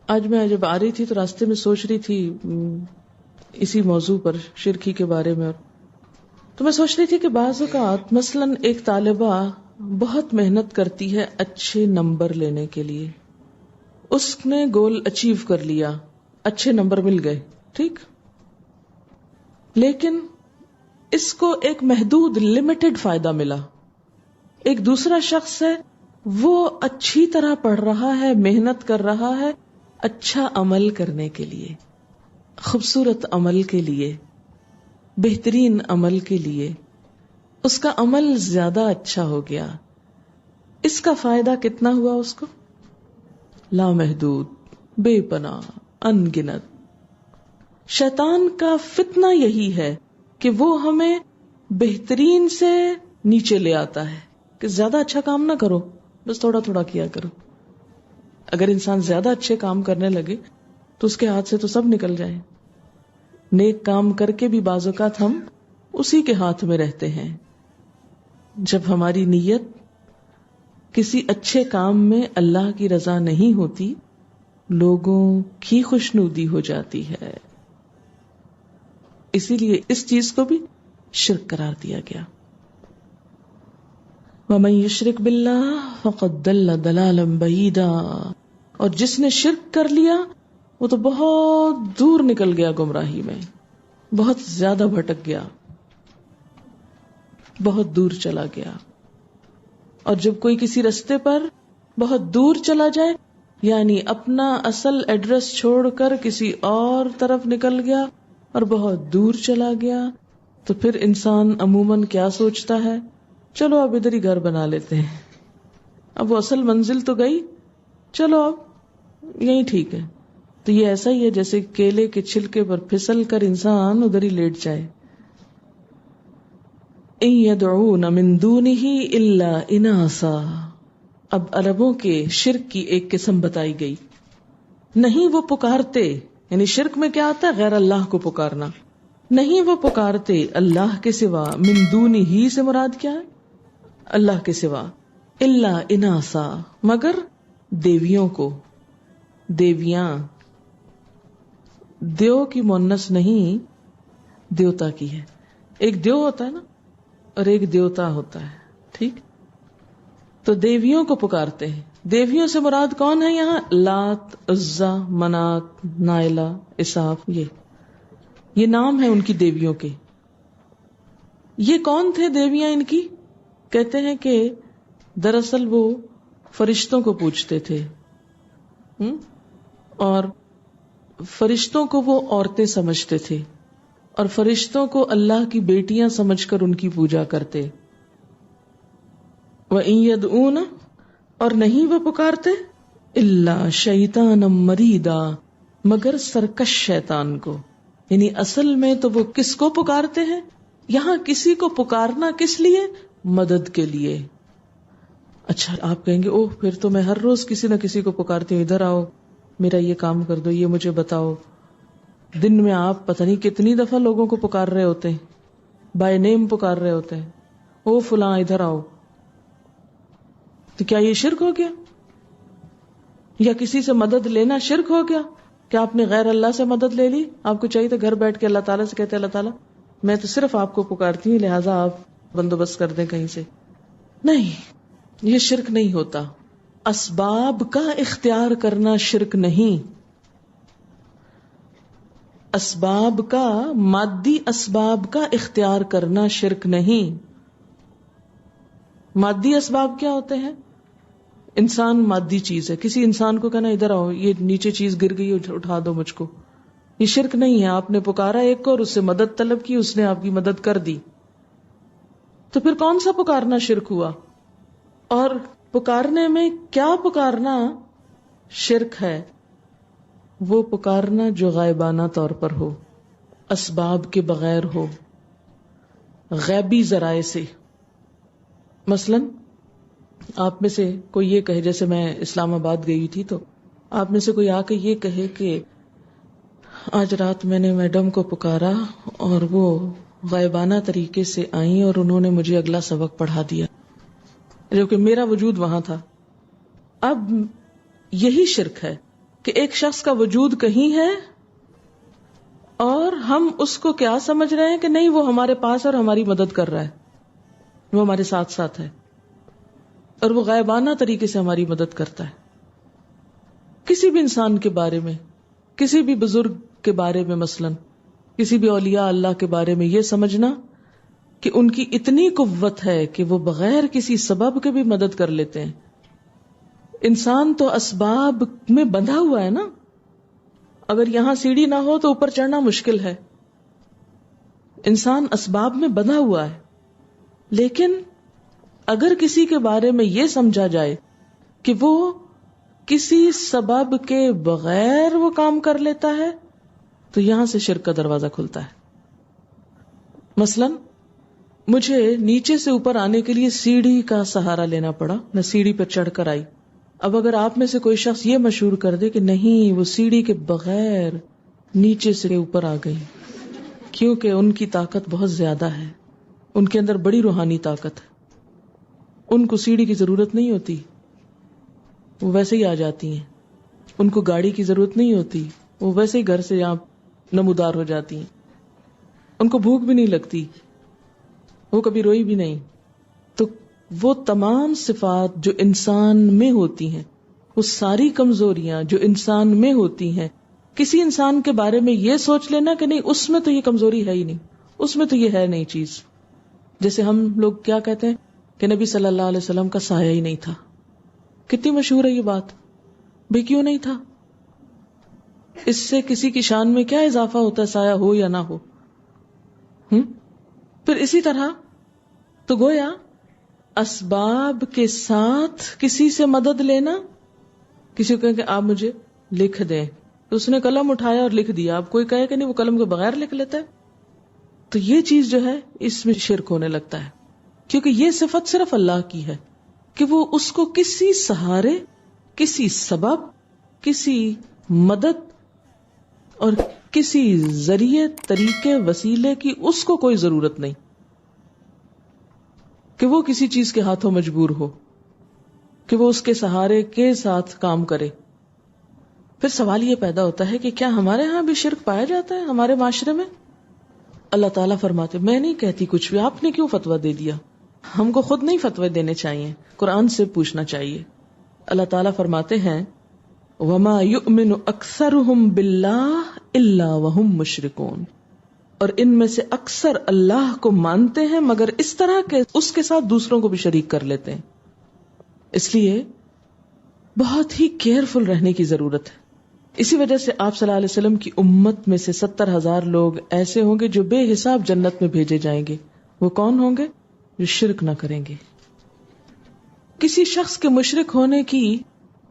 Speaker 2: آج میں جب آ رہی تھی تو راستے میں سوچ رہی تھی اسی موضوع پر، شرکی کے بارے میں، تو میں سوچ رہی تھی کہ بعض اوقات مثلاً ایک طالبہ بہت محنت کرتی ہے اچھے نمبر لینے کے لیے، اس نے گول اچیو کر لیا، اچھے نمبر مل گئے، ٹھیک، لیکن اس کو ایک محدود لمیٹڈ فائدہ ملا. ایک دوسرا شخص ہے، وہ اچھی طرح پڑھ رہا ہے، محنت کر رہا ہے اچھا عمل کرنے کے لیے، خوبصورت عمل کے لیے، بہترین عمل کے لیے. اس کا عمل زیادہ اچھا ہو گیا. اس کا فائدہ کتنا ہوا اس کو؟ لامحدود، بے پناہ، ان گنت. شیطان کا فتنہ یہی ہے کہ وہ ہمیں بہترین سے نیچے لے آتا ہے کہ زیادہ اچھا کام نہ کرو، بس تھوڑا تھوڑا کیا کرو. اگر انسان زیادہ اچھے کام کرنے لگے تو اس کے ہاتھ سے تو سب نکل جائے. نیک کام کر کے بھی بعض اوقات ہم اسی کے ہاتھ میں رہتے ہیں. جب ہماری نیت کسی اچھے کام میں اللہ کی رضا نہیں ہوتی، لوگوں کی خوشنودی ہو جاتی ہے. اسی لیے اس چیز کو بھی شرک قرار دیا گیا. وَمَن يُشْرِكْ بِاللَّهِ فَقَدْ ضَلَّ ضَلَالًا بَعِيدًا. اور جس نے شرک کر لیا وہ تو بہت دور نکل گیا گمراہی میں، بہت زیادہ بھٹک گیا، بہت دور چلا گیا. اور جب کوئی کسی رستے پر بہت دور چلا جائے، یعنی اپنا اصل ایڈریس چھوڑ کر کسی اور طرف نکل گیا اور بہت دور چلا گیا، تو پھر انسان عموماً کیا سوچتا ہے؟ چلو اب ادھر ہی گھر بنا لیتے ہیں، اب وہ اصل منزل تو گئی، چلو اب یہی ٹھیک ہے. تو یہ ایسا ہی ہے جیسے کیلے کے چھلکے پر پھسل کر انسان ادھر ہی لیٹ جائے. ان يدعون من دونه الا اناثا. اب عربوں کے شرک کی ایک قسم بتائی گئی. نہیں وہ پکارتے، یعنی شرک میں کیا آتا ہے؟ غیر اللہ کو پکارنا. نہیں وہ پکارتے اللہ کے سوا، من دونہ سے مراد کیا ہے؟ اللہ کے سوا. الا اناثا، مگر دیویوں کو. دیویاں، دیو کی مونس نہیں، دیوتا کی ہے. ایک دیو ہوتا ہے نا اور ایک دیوتا ہوتا ہے، ٹھیک. تو دیویوں کو پکارتے ہیں. دیویوں سے مراد کون ہے یہاں؟ لات، عزا، منات، نائلہ، اساف. یہ نام ہے ان کی دیویوں کے. یہ کون تھے دیویاں ان کی؟ کہتے ہیں کہ دراصل وہ فرشتوں کو پوجتے تھے، اور فرشتوں کو وہ عورتیں سمجھتے تھے، اور فرشتوں کو اللہ کی بیٹیاں سمجھ کر ان کی پوجا کرتے. وَإِن يَدْعُونَ، اور نہیں وہ پکارتے، إِلَّا شَيْطَانًا مَرِيدًا، مگر سرکش شیطان کو. یعنی اصل میں تو وہ کس کو پکارتے ہیں؟ یہاں کسی کو پکارنا کس لیے؟ مدد کے لیے. اچھا آپ کہیں گے اوہ پھر تو میں ہر روز کسی نہ کسی کو پکارتی ہوں، ادھر آؤ، میرا یہ کام کر دو، یہ مجھے بتاؤ. دن میں آپ پتہ نہیں کتنی دفعہ لوگوں کو پکار رہے ہوتے ہیں، بائی نیم پکار رہے ہوتے ہیں، او فلاں ادھر آؤ. تو کیا یہ شرک ہو گیا؟ یا کسی سے مدد لینا شرک ہو گیا؟ کیا آپ نے غیر اللہ سے مدد لے لی؟ آپ کو چاہیے تھا گھر بیٹھ کے اللہ تعالیٰ سے کہتے اللہ تعالیٰ میں تو صرف آپ کو پکارتی ہوں، لہٰذا آپ بندوبست کر دیں کہیں سے. نہیں، یہ شرک نہیں ہوتا. اسباب کا اختیار کرنا شرک نہیں. اسباب کا، مادی اسباب کا اختیار کرنا شرک نہیں. مادی اسباب کیا ہوتے ہیں؟ انسان مادی چیز ہے. کسی انسان کو کہنا ادھر آؤ، یہ نیچے چیز گر گئی اٹھا دو مجھ کو، یہ شرک نہیں ہے. آپ نے پکارا ایک کو اور اس سے مدد طلب کی، اس نے آپ کی مدد کر دی. تو پھر کون سا پکارنا شرک ہوا؟ اور پکارنے میں کیا پکارنا شرک ہے؟ وہ پکارنا جو غائبانہ طور پر ہو، اسباب کے بغیر ہو، غیبی ذرائع سے. مثلاً آپ میں سے کوئی یہ کہے، جیسے میں اسلام آباد گئی تھی تو آپ میں سے کوئی آ کے یہ کہے کہ آج رات میں نے میڈم کو پکارا اور وہ غائبانہ طریقے سے آئیں اور انہوں نے مجھے اگلا سبق پڑھا دیا، جبکہ میرا وجود وہاں تھا. اب یہی شرک ہے کہ ایک شخص کا وجود کہیں ہے اور ہم اس کو کیا سمجھ رہے ہیں کہ نہیں وہ ہمارے پاس اور ہماری مدد کر رہا ہے، وہ ہمارے ساتھ ساتھ ہے اور وہ غائبانہ طریقے سے ہماری مدد کرتا ہے. کسی بھی انسان کے بارے میں، کسی بھی بزرگ کے بارے میں، مثلاً کسی بھی اولیاء اللہ کے بارے میں یہ سمجھنا کہ ان کی اتنی قوت ہے کہ وہ بغیر کسی سبب کے بھی مدد کر لیتے ہیں. انسان تو اسباب میں بندھا ہوا ہے نا، اگر یہاں سیڑھی نہ ہو تو اوپر چڑھنا مشکل ہے. انسان اسباب میں بندھا ہوا ہے. لیکن اگر کسی کے بارے میں یہ سمجھا جائے کہ وہ کسی سبب کے بغیر وہ کام کر لیتا ہے تو یہاں سے شرک کا دروازہ کھلتا ہے. مثلاً مجھے نیچے سے اوپر آنے کے لیے سیڑھی کا سہارا لینا پڑا، میں سیڑھی پر چڑھ کر آئی. اب اگر آپ میں سے کوئی شخص یہ مشہور کر دے کہ نہیں وہ سیڑھی کے بغیر نیچے سے اوپر آ گئی، کیونکہ ان کی طاقت بہت زیادہ ہے، ان کے اندر بڑی روحانی طاقت ہے، ان کو سیڑھی کی ضرورت نہیں ہوتی، وہ ویسے ہی آ جاتی ہیں. ان کو گاڑی کی ضرورت نہیں ہوتی، وہ ویسے ہی گھر سے یہاں نمودار ہو جاتی ہیں. ان کو بھوک بھی نہیں لگتی، وہ کبھی روئی بھی نہیں. تو وہ تمام صفات جو انسان میں ہوتی ہیں، وہ ساری کمزوریاں جو انسان میں ہوتی ہیں، کسی انسان کے بارے میں یہ سوچ لینا کہ نہیں اس میں تو یہ کمزوری ہے ہی نہیں، اس میں تو یہ ہے نہیں چیز. جیسے ہم لوگ کیا کہتے ہیں کہ نبی صلی اللہ علیہ وسلم کا سایہ ہی نہیں تھا. کتنی مشہور ہے یہ بات بھی، کیوں نہیں تھا؟ اس سے کسی کی شان میں کیا اضافہ ہوتا ہے، سایہ ہو یا نہ ہو. پھر اسی طرح تو گویا اسباب کے ساتھ کسی سے مدد لینا، کسی کو کہیں کہ آپ مجھے لکھ دیں، تو اس نے قلم اٹھایا اور لکھ دیا. آپ کوئی کہے کہ نہیں وہ قلم کے بغیر لکھ لیتا ہے، تو یہ چیز جو ہے اس میں شرک ہونے لگتا ہے. کیونکہ یہ صفت صرف اللہ کی ہے کہ وہ اس کو کسی سہارے، کسی سبب، کسی مدد اور کسی ذریعے، طریقے، وسیلے کی اس کو کوئی ضرورت نہیں کہ وہ کسی چیز کے ہاتھوں مجبور ہو، کہ وہ اس کے سہارے کے ساتھ کام کرے. پھر سوال یہ پیدا ہوتا ہے کہ کیا ہمارے ہاں بھی شرک پایا جاتا ہے ہمارے معاشرے میں؟ اللہ تعالیٰ فرماتے، میں نہیں کہتی کچھ بھی، آپ نے کیوں فتویٰ دے دیا؟ ہم کو خود نہیں فتوے دینے چاہیے، قرآن سے پوچھنا چاہیے. اللہ تعالیٰ فرماتے ہیں وَمَا يُؤْمِنُ أَكْثَرُهُمْ بِاللَّهِ إِلَّا وَهُمْ مُشْرِكُونَ، اور ان میں سے اکثر اللہ کو مانتے ہیں مگر اس طرح کہ اس کے ساتھ دوسروں کو بھی شریک کر لیتے ہیں. اس لیے بہت ہی کیئرفل رہنے کی ضرورت ہے. اسی وجہ سے آپ صلی اللہ علیہ وسلم کی امت میں سے 70,000 لوگ ایسے ہوں گے جو بے حساب جنت میں بھیجے جائیں گے. وہ کون ہوں گے؟ جو شرک نہ کریں گے. کسی شخص کے مشرک ہونے کی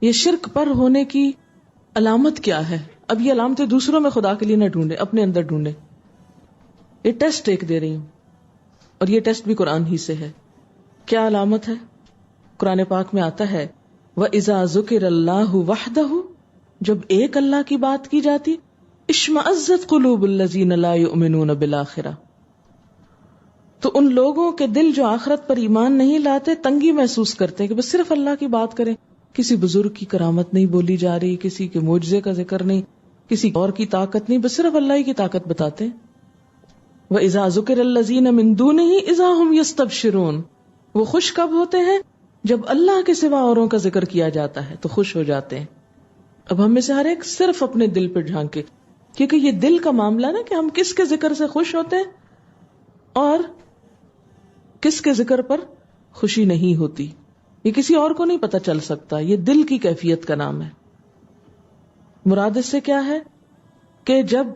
Speaker 2: یا شرک پر ہونے کی علامت کیا ہے؟ اب یہ علامتیں دوسروں میں خدا کے لیے نہ ڈھونڈے، اپنے اندر ڈھونڈے. یہ ٹیسٹ ایک دے رہی ہوں اور یہ ٹیسٹ بھی قرآن ہی سے ہے. کیا علامت ہے؟ قرآن پاک میں آتا ہے وَإِذَا ذُكِرَ اللَّهُ وَحْدَهُ، جب ایک اللہ کی بات کی جاتی اشمئزت قلوب الذین لا یؤمنون بالآخرہ، تو ان لوگوں کے دل جو آخرت پر ایمان نہیں لاتے تنگی محسوس کرتے کہ بس صرف اللہ کی بات کریں، کسی بزرگ کی کرامت نہیں بولی جا رہی، کسی کے معجزے کا ذکر نہیں، کسی اور کی طاقت نہیں، بس صرف اللہ کی طاقت بتاتے ہیں. وَإِذَا ذُكِرَ الَّذِينَ مِن دُونِهِ إِذَا هُمْ يَسْتَبْشِرُونَ، وہ خوش کب ہوتے ہیں؟ جب اللہ کے سوا اوروں کا ذکر کیا جاتا ہے تو خوش ہو جاتے ہیں. اب ہم میں سے ہر ایک صرف اپنے دل پہ جھانکے، کیونکہ یہ دل کا معاملہ نا کہ ہم کس کے ذکر سے خوش ہوتے ہیں اور کس کے ذکر پر خوشی نہیں ہوتی. یہ کسی اور کو نہیں پتا چل سکتا، یہ دل کی کیفیت کا نام ہے. مراد اس سے کیا ہے کہ جب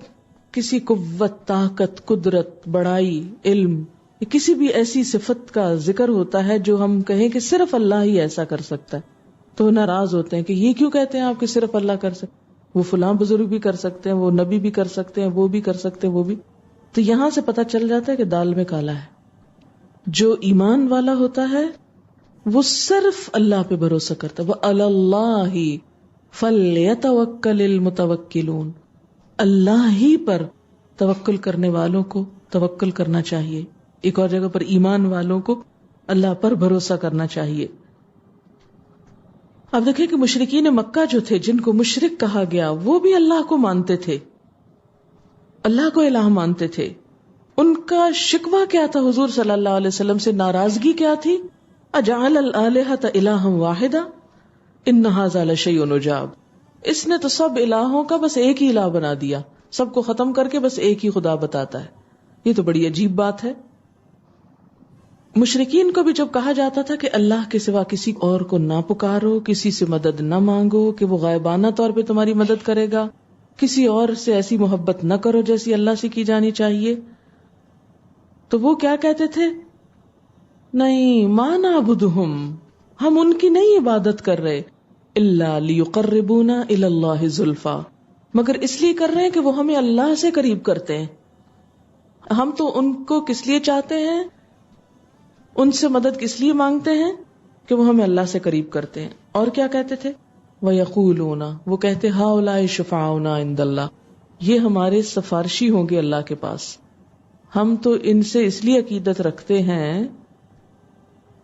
Speaker 2: کسی قوت، طاقت، قدرت، بڑائی، علم، کسی بھی ایسی صفت کا ذکر ہوتا ہے جو ہم کہیں کہ صرف اللہ ہی ایسا کر سکتا ہے تو ناراض ہوتے ہیں کہ یہ کیوں کہتے ہیں آپ کہ صرف اللہ کر سکتے، وہ فلاں بزرگ بھی کر سکتے ہیں، وہ نبی بھی کر سکتے ہیں، وہ بھی کر سکتے ہیں، وہ بھی. تو یہاں سے پتہ چل جاتا ہے کہ دال میں کالا ہے. جو ایمان والا ہوتا ہے وہ صرف اللہ پہ بھروسہ کرتا ہے. وَعَلَى اللَّهِ فَلْيَتَوَكَّلِ الْمُتَوَكِّلُونَ، اللہ ہی پر توکل کرنے والوں کو توکل کرنا چاہیے. ایک اور جگہ پر ایمان والوں کو اللہ پر بھروسہ کرنا چاہیے. اب دیکھیں کہ مشرکین مکہ جو تھے، جن کو مشرک کہا گیا، وہ بھی اللہ کو مانتے تھے، اللہ کو الہ مانتے تھے. ان کا شکوہ کیا تھا حضور صلی اللہ علیہ وسلم سے؟ ناراضگی کیا تھی؟ اجعل الآلہۃ الہا واحدا ان ھذا لشیء عجاب. اس نے تو سب الہوں کا بس ایک ہی الہ بنا دیا، سب کو ختم کر کے بس ایک ہی خدا بتاتا ہے. یہ تو بڑی عجیب بات ہے. مشرکین کو بھی جب کہا جاتا تھا کہ اللہ کے سوا کسی اور کو نہ پکارو، کسی سے مدد نہ مانگو کہ وہ غائبانہ طور پہ تمہاری مدد کرے گا، کسی اور سے ایسی محبت نہ کرو جیسی اللہ سے کی جانی چاہیے، تو وہ کیا کہتے تھے؟ نہیں، ما نعبدہم، ہم ان کی نہیں عبادت کر رہے، الا لیقربونا الی اللہ زلفا، مگر اس لیے کر رہے ہیں کہ وہ ہمیں اللہ سے قریب کرتے ہیں. ہم تو ان کو کس لیے چاہتے ہیں، ان سے مدد کس لیے مانگتے ہیں کہ وہ ہمیں اللہ سے قریب کرتے ہیں. اور کیا کہتے تھے؟ وَيَقُولُونَ، وہ کہتے هَؤُلَاءِ شُفَعَاؤُنَا عِندَ اللَّهِ، یہ ہمارے سفارشی ہوں گے اللہ کے پاس. ہم تو ان سے اس لیے عقیدت رکھتے ہیں.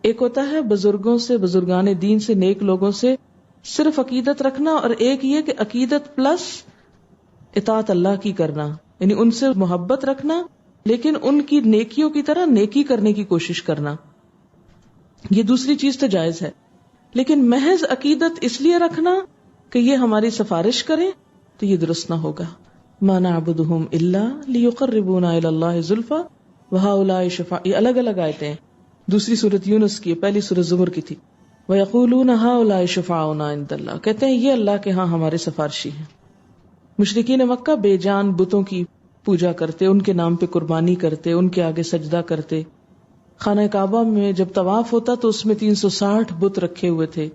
Speaker 2: ایک ہوتا ہے بزرگوں سے، بزرگان دین سے، نیک لوگوں سے صرف عقیدت رکھنا، اور ایک یہ کہ عقیدت پلس اطاعت اللہ کی کرنا، یعنی ان سے محبت رکھنا لیکن ان کی نیکیوں کی طرح نیکی کرنے کی کوشش کرنا. یہ دوسری چیز تو جائز ہے، لیکن محض عقیدت اس لیے رکھنا کہ یہ ہماری سفارش کریں تو یہ درست نہ ہوگا. ما نعبدہم الا لیقربونا الی اللہ زلفا وہؤلاء شفعاء. یہ الگ الگ آیتیں ہیں، دوسری سورۃ یونس کی، پہلی سورۃ زمر کی تھی. ویقولون ہؤلاء شفعاؤنا عند اللہ، کہتے ہیں یہ اللہ کے ہاں ہمارے سفارشی ہیں. مشرکین مکہ بے جان بتوں کی پوجا کرتے، ان کے نام پہ قربانی کرتے، ان کے آگے سجدہ کرتے. خانہ کعبہ میں جب طواف ہوتا تو اس میں 360 بت رکھے ہوئے تھے،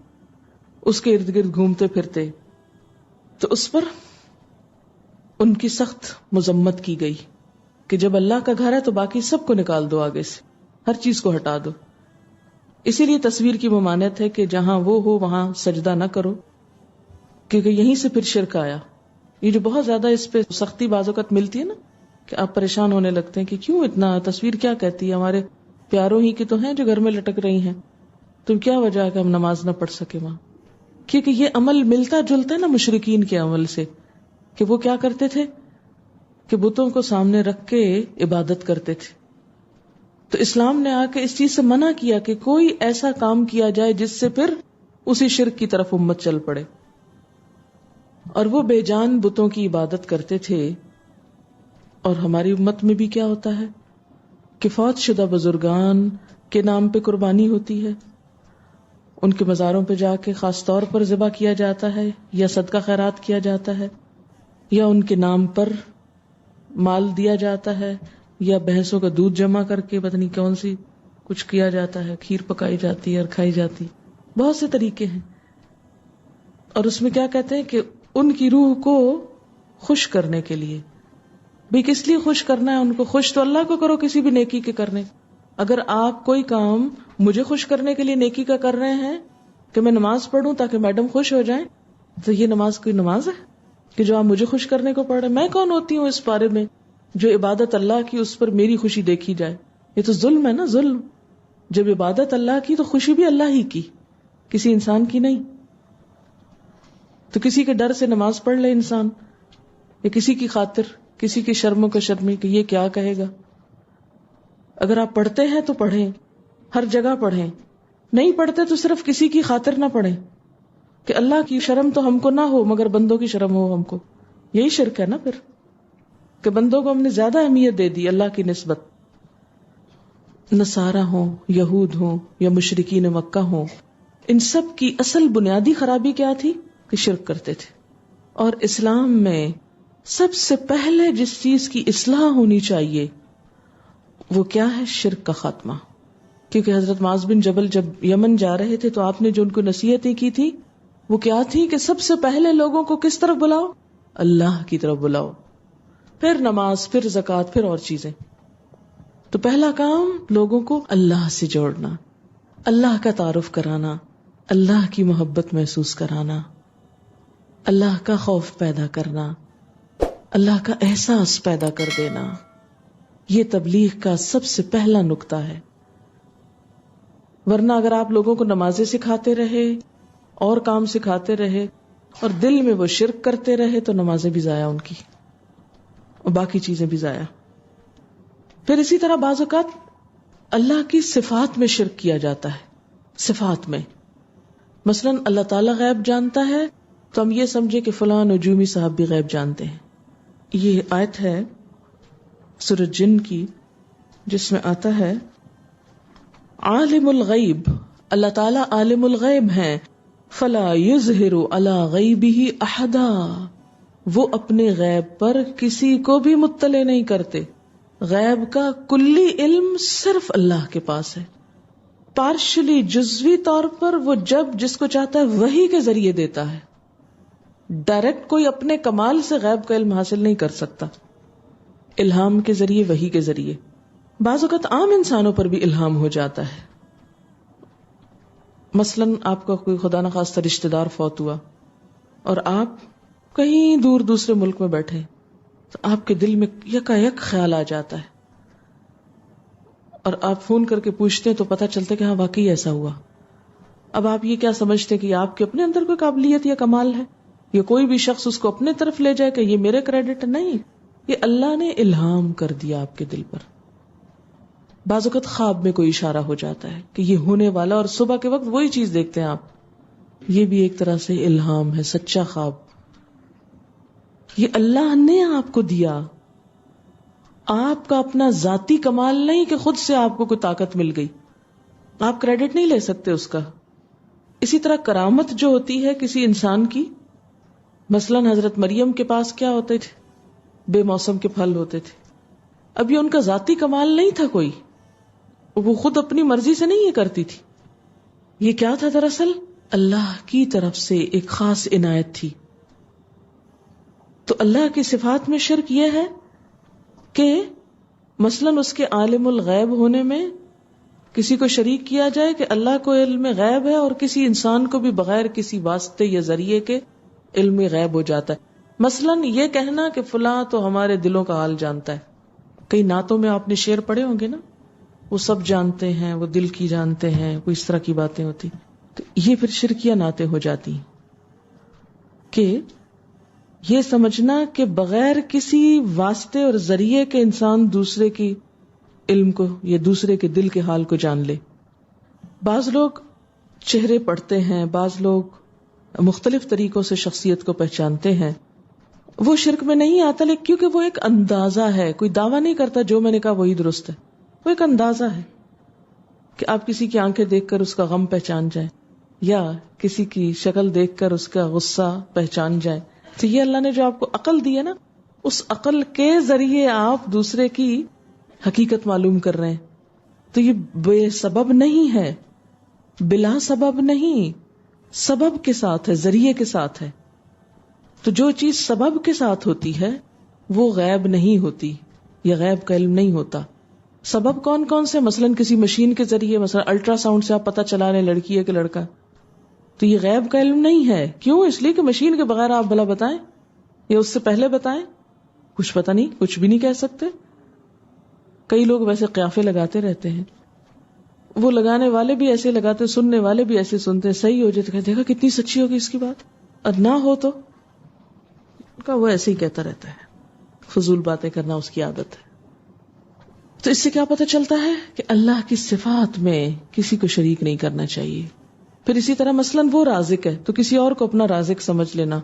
Speaker 2: اس کے ارد گرد گھومتے پھرتے. تو اس پر ان کی سخت مذمت کی گئی کہ جب اللہ کا گھر ہے تو باقی سب کو نکال دو، آگے سے ہر چیز کو ہٹا دو. اسی لیے تصویر کی ممانعت ہے کہ جہاں وہ ہو وہاں سجدہ نہ کرو، کیونکہ یہیں سے پھر شرک آیا. یہ جو بہت زیادہ اس پہ سختی بعض اوقات ملتی ہے نا، کہ آپ پریشان ہونے لگتے ہیں کہ کیوں اتنا، تصویر کیا کہتی ہے، ہمارے پیاروں ہی کی تو ہیں جو گھر میں لٹک رہی ہیں، تو کیا وجہ ہے کہ ہم نماز نہ پڑھ سکے وہاں؟ کیونکہ یہ عمل ملتا جلتا ہے نا مشرکین کے عمل سے، کہ وہ کیا کرتے تھے کہ بتوں کو سامنے رکھ کے عبادت کرتے تھے. تو اسلام نے آ کے اس چیز سے منع کیا کہ کوئی ایسا کام کیا جائے جس سے پھر اسی شرک کی طرف امت چل پڑے. اور وہ بے جان بتوں کی عبادت کرتے تھے. اور ہماری امت میں بھی کیا ہوتا ہے کہ فوت شدہ بزرگان کے نام پہ قربانی ہوتی ہے، ان کے مزاروں پہ جا کے خاص طور پر ذبح کیا جاتا ہے، یا صدقہ خیرات کیا جاتا ہے، یا ان کے نام پر مال دیا جاتا ہے، یا بھینسوں کا دودھ جمع کر کے پتہ نہیں کون سی کچھ کیا جاتا ہے، کھیر پکائی جاتی ہے اور کھائی جاتی. بہت سے طریقے ہیں. اور اس میں کیا کہتے ہیں کہ ان کی روح کو خوش کرنے کے لیے. بھی کس لیے خوش کرنا ہے ان کو؟ خوش تو اللہ کو کرو کسی بھی نیکی کے کرنے. اگر آپ کوئی کام مجھے خوش کرنے کے لیے نیکی کا کر رہے ہیں کہ میں نماز پڑھوں تاکہ میڈم خوش ہو جائیں، تو یہ نماز کوئی نماز ہے کہ جو آپ مجھے خوش کرنے کو پڑھ رہے ہیں؟ میں کون ہوتی ہوں اس بارے میں جو عبادت اللہ کی اس پر میری خوشی دیکھی جائے؟ یہ تو ظلم ہے نا، ظلم. جب عبادت اللہ کی تو خوشی بھی اللہ ہی کی، کسی انسان کی نہیں. تو کسی کے ڈر سے نماز پڑھ لے انسان، یا کسی کی خاطر، کسی کی شرم و شرمی کہ یہ کیا کہے گا. اگر آپ پڑھتے ہیں تو پڑھیں، ہر جگہ پڑھیں. نہیں پڑھتے تو صرف کسی کی خاطر نہ پڑھیں کہ اللہ کی شرم تو ہم کو نہ ہو مگر بندوں کی شرم ہو ہم کو. یہی شرک ہے نا پھر، کہ بندوں کو ہم نے زیادہ اہمیت دے دی اللہ کی نسبت. نصارہ ہوں، یہود ہوں یا مشرکین مکہ ہوں، ان سب کی اصل بنیادی خرابی کیا تھی کہ شرک کرتے تھے. اور اسلام میں سب سے پہلے جس چیز کی اصلاح ہونی چاہیے وہ کیا ہے؟ شرک کا خاتمہ. کیونکہ حضرت معاذ بن جبل جب یمن جا رہے تھے تو آپ نے جو ان کو نصیحتیں کی تھی وہ کیا تھی کہ سب سے پہلے لوگوں کو کس طرف بلاؤ؟ اللہ کی طرف بلاؤ، پھر نماز، پھر زکوٰۃ، پھر اور چیزیں. تو پہلا کام لوگوں کو اللہ سے جوڑنا، اللہ کا تعارف کرانا، اللہ کی محبت محسوس کرانا، اللہ کا خوف پیدا کرنا، اللہ کا احساس پیدا کر دینا. یہ تبلیغ کا سب سے پہلا نقطہ ہے. ورنہ اگر آپ لوگوں کو نمازیں سکھاتے رہے اور کام سکھاتے رہے اور دل میں وہ شرک کرتے رہے تو نمازیں بھی ضائع ان کی اور باقی چیزیں بھی ضائع. پھر اسی طرح بعض اوقات اللہ کی صفات میں شرک کیا جاتا ہے. صفات میں مثلا اللہ تعالیٰ غیب جانتا ہے تو ہم یہ سمجھے کہ فلاں نجومی صاحب بھی غیب جانتے ہیں. یہ آیت ہے سورۃ جن کی جس میں آتا ہے عالم الغیب، اللہ تعالیٰ عالم الغیب ہیں، فلا یظہر علی غیبہ احدا، وہ اپنے غیب پر کسی کو بھی مطلع نہیں کرتے. غیب کا کلی علم صرف اللہ کے پاس ہے. پارشلی جزوی طور پر وہ جب جس کو چاہتا ہے وحی کے ذریعے دیتا ہے. ڈائریکٹ کوئی اپنے کمال سے غیب کا علم حاصل نہیں کر سکتا. الہام کے ذریعے، وحی کے ذریعے. بعض اوقات عام انسانوں پر بھی الہام ہو جاتا ہے. مثلاً آپ کا کوئی خدا نخواستہ رشتہ دار فوت ہوا اور آپ کہیں دور دوسرے ملک میں بیٹھے تو آپ کے دل میں یکایک خیال آ جاتا ہے اور آپ فون کر کے پوچھتے ہیں تو پتہ چلتا ہے کہ ہاں واقعی ایسا ہوا. اب آپ یہ کیا سمجھتے ہیں کہ آپ کے اپنے اندر کوئی قابلیت یا کمال ہے یا کوئی بھی شخص اس کو اپنے طرف لے جائے کہ یہ میرے کریڈٹ ہے؟ نہیں، یہ اللہ نے الہام کر دیا آپ کے دل پر. بعض اوقات خواب میں کوئی اشارہ ہو جاتا ہے کہ یہ ہونے والا اور صبح کے وقت وہی چیز دیکھتے ہیں آپ. یہ بھی ایک طرح سے الہام ہے، سچا خواب. یہ اللہ نے آپ کو دیا، آپ کا اپنا ذاتی کمال نہیں کہ خود سے آپ کو کوئی طاقت مل گئی. آپ کریڈٹ نہیں لے سکتے اس کا. اسی طرح کرامت جو ہوتی ہے کسی انسان کی، مثلا حضرت مریم کے پاس کیا ہوتے تھے؟ بے موسم کے پھل ہوتے تھے. اب یہ ان کا ذاتی کمال نہیں تھا کوئی، وہ خود اپنی مرضی سے نہیں یہ کرتی تھی. یہ کیا تھا؟ دراصل اللہ کی طرف سے ایک خاص عنایت تھی. تو اللہ کی صفات میں شرک یہ ہے کہ مثلاً اس کے عالم الغیب ہونے میں کسی کو شریک کیا جائے کہ اللہ کو علم غیب ہے اور کسی انسان کو بھی بغیر کسی واسطے یا ذریعے کے علم غیب ہو جاتا ہے. مثلاً یہ کہنا کہ فلاں تو ہمارے دلوں کا حال جانتا ہے. کئی نعتوں میں آپ نے شعر پڑھے ہوں گے نا، وہ سب جانتے ہیں، وہ دل کی جانتے ہیں، کوئی اس طرح کی باتیں ہوتی. تو یہ پھر شرکیہ نعتیں ہو جاتی ہیں کہ یہ سمجھنا کہ بغیر کسی واسطے اور ذریعے کے انسان دوسرے کی علم کو یا دوسرے کے دل کے حال کو جان لے. بعض لوگ چہرے پڑھتے ہیں، بعض لوگ مختلف طریقوں سے شخصیت کو پہچانتے ہیں. وہ شرک میں نہیں آتا، لیکن کیونکہ وہ ایک اندازہ ہے، کوئی دعویٰ نہیں کرتا جو میں نے کہا وہی درست ہے. وہ ایک اندازہ ہے کہ آپ کسی کی آنکھیں دیکھ کر اس کا غم پہچان جائیں یا کسی کی شکل دیکھ کر اس کا غصہ پہچان جائیں. تو یہ اللہ نے جو آپ کو عقل دی ہے نا، اس عقل کے ذریعے آپ دوسرے کی حقیقت معلوم کر رہے ہیں. تو یہ بے سبب نہیں ہے، بلا سبب نہیں، سبب کے ساتھ ہے، ذریعے کے ساتھ ہے. تو جو چیز سبب کے ساتھ ہوتی ہے وہ غیب نہیں ہوتی یا غیب کا علم نہیں ہوتا. سبب کون کون سے؟ مثلاً کسی مشین کے ذریعے، مثلا الٹرا ساؤنڈ سے آپ پتہ چلا لیں لڑکی ہے کہ لڑکا، تو یہ غیب کا علم نہیں ہے. کیوں؟ اس لیے کہ مشین کے بغیر آپ بھلا بتائیں یا اس سے پہلے بتائیں، کچھ پتہ نہیں، کچھ بھی نہیں کہہ سکتے. کئی لوگ ویسے قیافے لگاتے رہتے ہیں، وہ لگانے والے بھی ایسے لگاتے، سننے والے بھی ایسے سنتے. صحیح ہو جائے تو دیکھا کتنی سچی ہوگی اس کی بات، اور نہ ہو تو وہ ایسے ہی کہتا رہتا ہے. فضول باتیں کرنا اس کی عادت ہے. تو اس سے کیا پتہ چلتا ہے کہ اللہ کی صفات میں کسی کو شریک نہیں کرنا چاہیے. پھر اسی طرح مثلاً وہ رازق ہے تو کسی اور کو اپنا رازق سمجھ لینا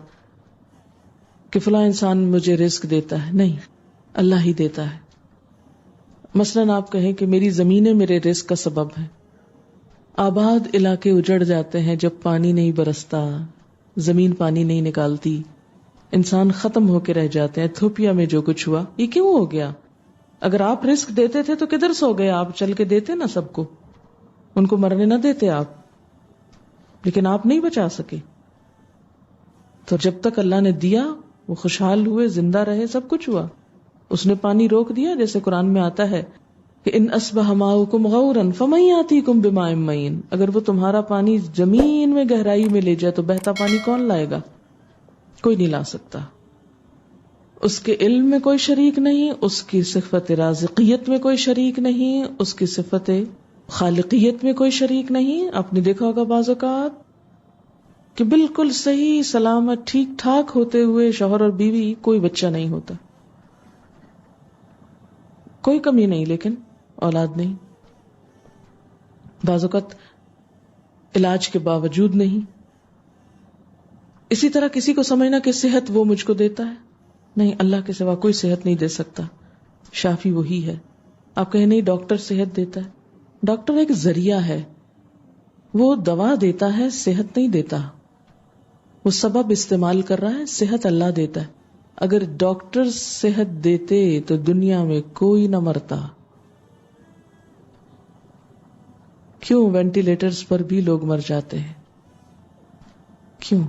Speaker 2: کہ فلاں انسان مجھے رزق دیتا ہے. نہیں، اللہ ہی دیتا ہے. مثلاً آپ کہیں کہ میری زمینیں میرے رزق کا سبب ہے. آباد علاقے اجڑ جاتے ہیں جب پانی نہیں برستا، زمین پانی نہیں نکالتی، انسان ختم ہو کے رہ جاتے ہیں. ایتھوپیا میں جو کچھ ہوا یہ کیوں ہو گیا؟ اگر آپ رزق دیتے تھے تو کدھر سو گئے آپ؟ چل کے دیتے نا سب کو، ان کو مرنے نہ دیتے آپ، لیکن آپ نہیں بچا سکے. تو جب تک اللہ نے دیا وہ خوشحال ہوئے، زندہ رہے، سب کچھ ہوا. اس نے پانی روک دیا، جیسے قرآن میں آتا ہے کہ ان اصبح ماؤکم غورا فمن یاتیکم بماء معین، اگر وہ تمہارا پانی زمین میں گہرائی میں لے جائے تو بہتا پانی کون لائے گا؟ کوئی نہیں لا سکتا. اس کے علم میں کوئی شریک نہیں، اس کی صفت رازقیت میں کوئی شریک نہیں، اس کی صفت خالقیت میں کوئی شریک نہیں. آپ نے دیکھا ہوگا بعض اوقات کہ بالکل صحیح سلامت ٹھیک ٹھاک ہوتے ہوئے شوہر اور بیوی کوئی بچہ نہیں ہوتا، کوئی کمی نہیں لیکن اولاد نہیں. بعض اوقات علاج کے باوجود نہیں. اسی طرح کسی کو سمجھنا کہ صحت وہ مجھ کو دیتا ہے، نہیں، اللہ کے سوا کوئی صحت نہیں دے سکتا، شافی وہی ہے. آپ کہیں نہیں ڈاکٹر صحت دیتا ہے، ڈاکٹر ایک ذریعہ ہے، وہ دوا دیتا ہے، صحت نہیں دیتا. وہ سبب استعمال کر رہا ہے، صحت اللہ دیتا ہے. اگر ڈاکٹر صحت دیتے تو دنیا میں کوئی نہ مرتا. کیوں وینٹیلیٹرز پر بھی لوگ مر جاتے ہیں؟ کیوں؟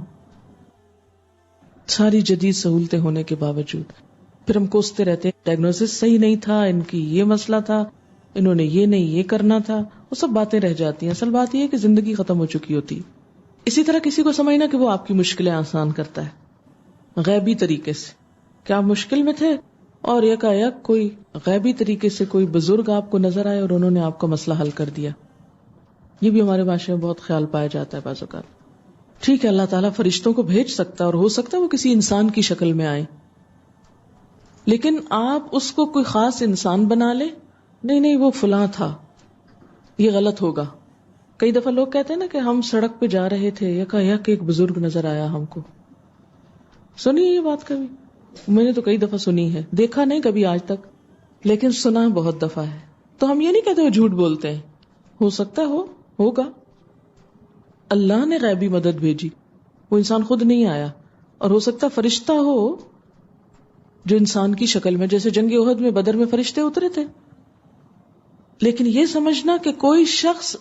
Speaker 2: ساری جدید سہولتیں ہونے کے باوجود پھر ہم کوستے رہتے ہیں ڈائگنوسس صحیح نہیں تھا، ان کی یہ مسئلہ تھا، انہوں نے یہ نہیں یہ کرنا تھا. وہ سب باتیں رہ جاتی ہیں. اصل بات یہ ہے کہ زندگی ختم ہو چکی ہوتی. اسی طرح کسی کو سمجھنا کہ وہ آپ کی مشکلیں آسان کرتا ہے غیبی طریقے سے، کہ آپ مشکل میں تھے اور یکایک کوئی غیبی طریقے سے کوئی بزرگ آپ کو نظر آئے اور انہوں نے آپ کا مسئلہ حل کر دیا. یہ بھی ہمارے معاشرے میں بہت خیال پایا جاتا ہے بعض اوقات. ٹھیک ہے، اللہ تعالیٰ فرشتوں کو بھیج سکتا ہے اور ہو سکتا ہے وہ کسی انسان کی شکل میں آئے، لیکن آپ اس کو کوئی خاص انسان بنا لے، نہیں وہ فلاں تھا، یہ غلط ہوگا. کئی دفعہ لوگ کہتے ہیں نا کہ ہم سڑک پہ جا رہے تھے، یکایک ایک بزرگ نظر آیا ہم کو. سنی یہ بات کبھی؟ میں نے تو کئی دفعہ سنی ہے، دیکھا نہیں کبھی آج تک، لیکن سنا بہت دفعہ ہے. تو ہم یہ نہیں کہتے وہ جھوٹ بولتے ہیں، ہو سکتا ہوگا. اللہ نے غیبی مدد بھیجی، وہ انسان خود نہیں آیا. اور ہو سکتا فرشتہ ہو جو انسان کی شکل میں، جیسے جنگ احد میں بدر میں فرشتے اترے تھے. لیکن یہ سمجھنا کہ کوئی شخص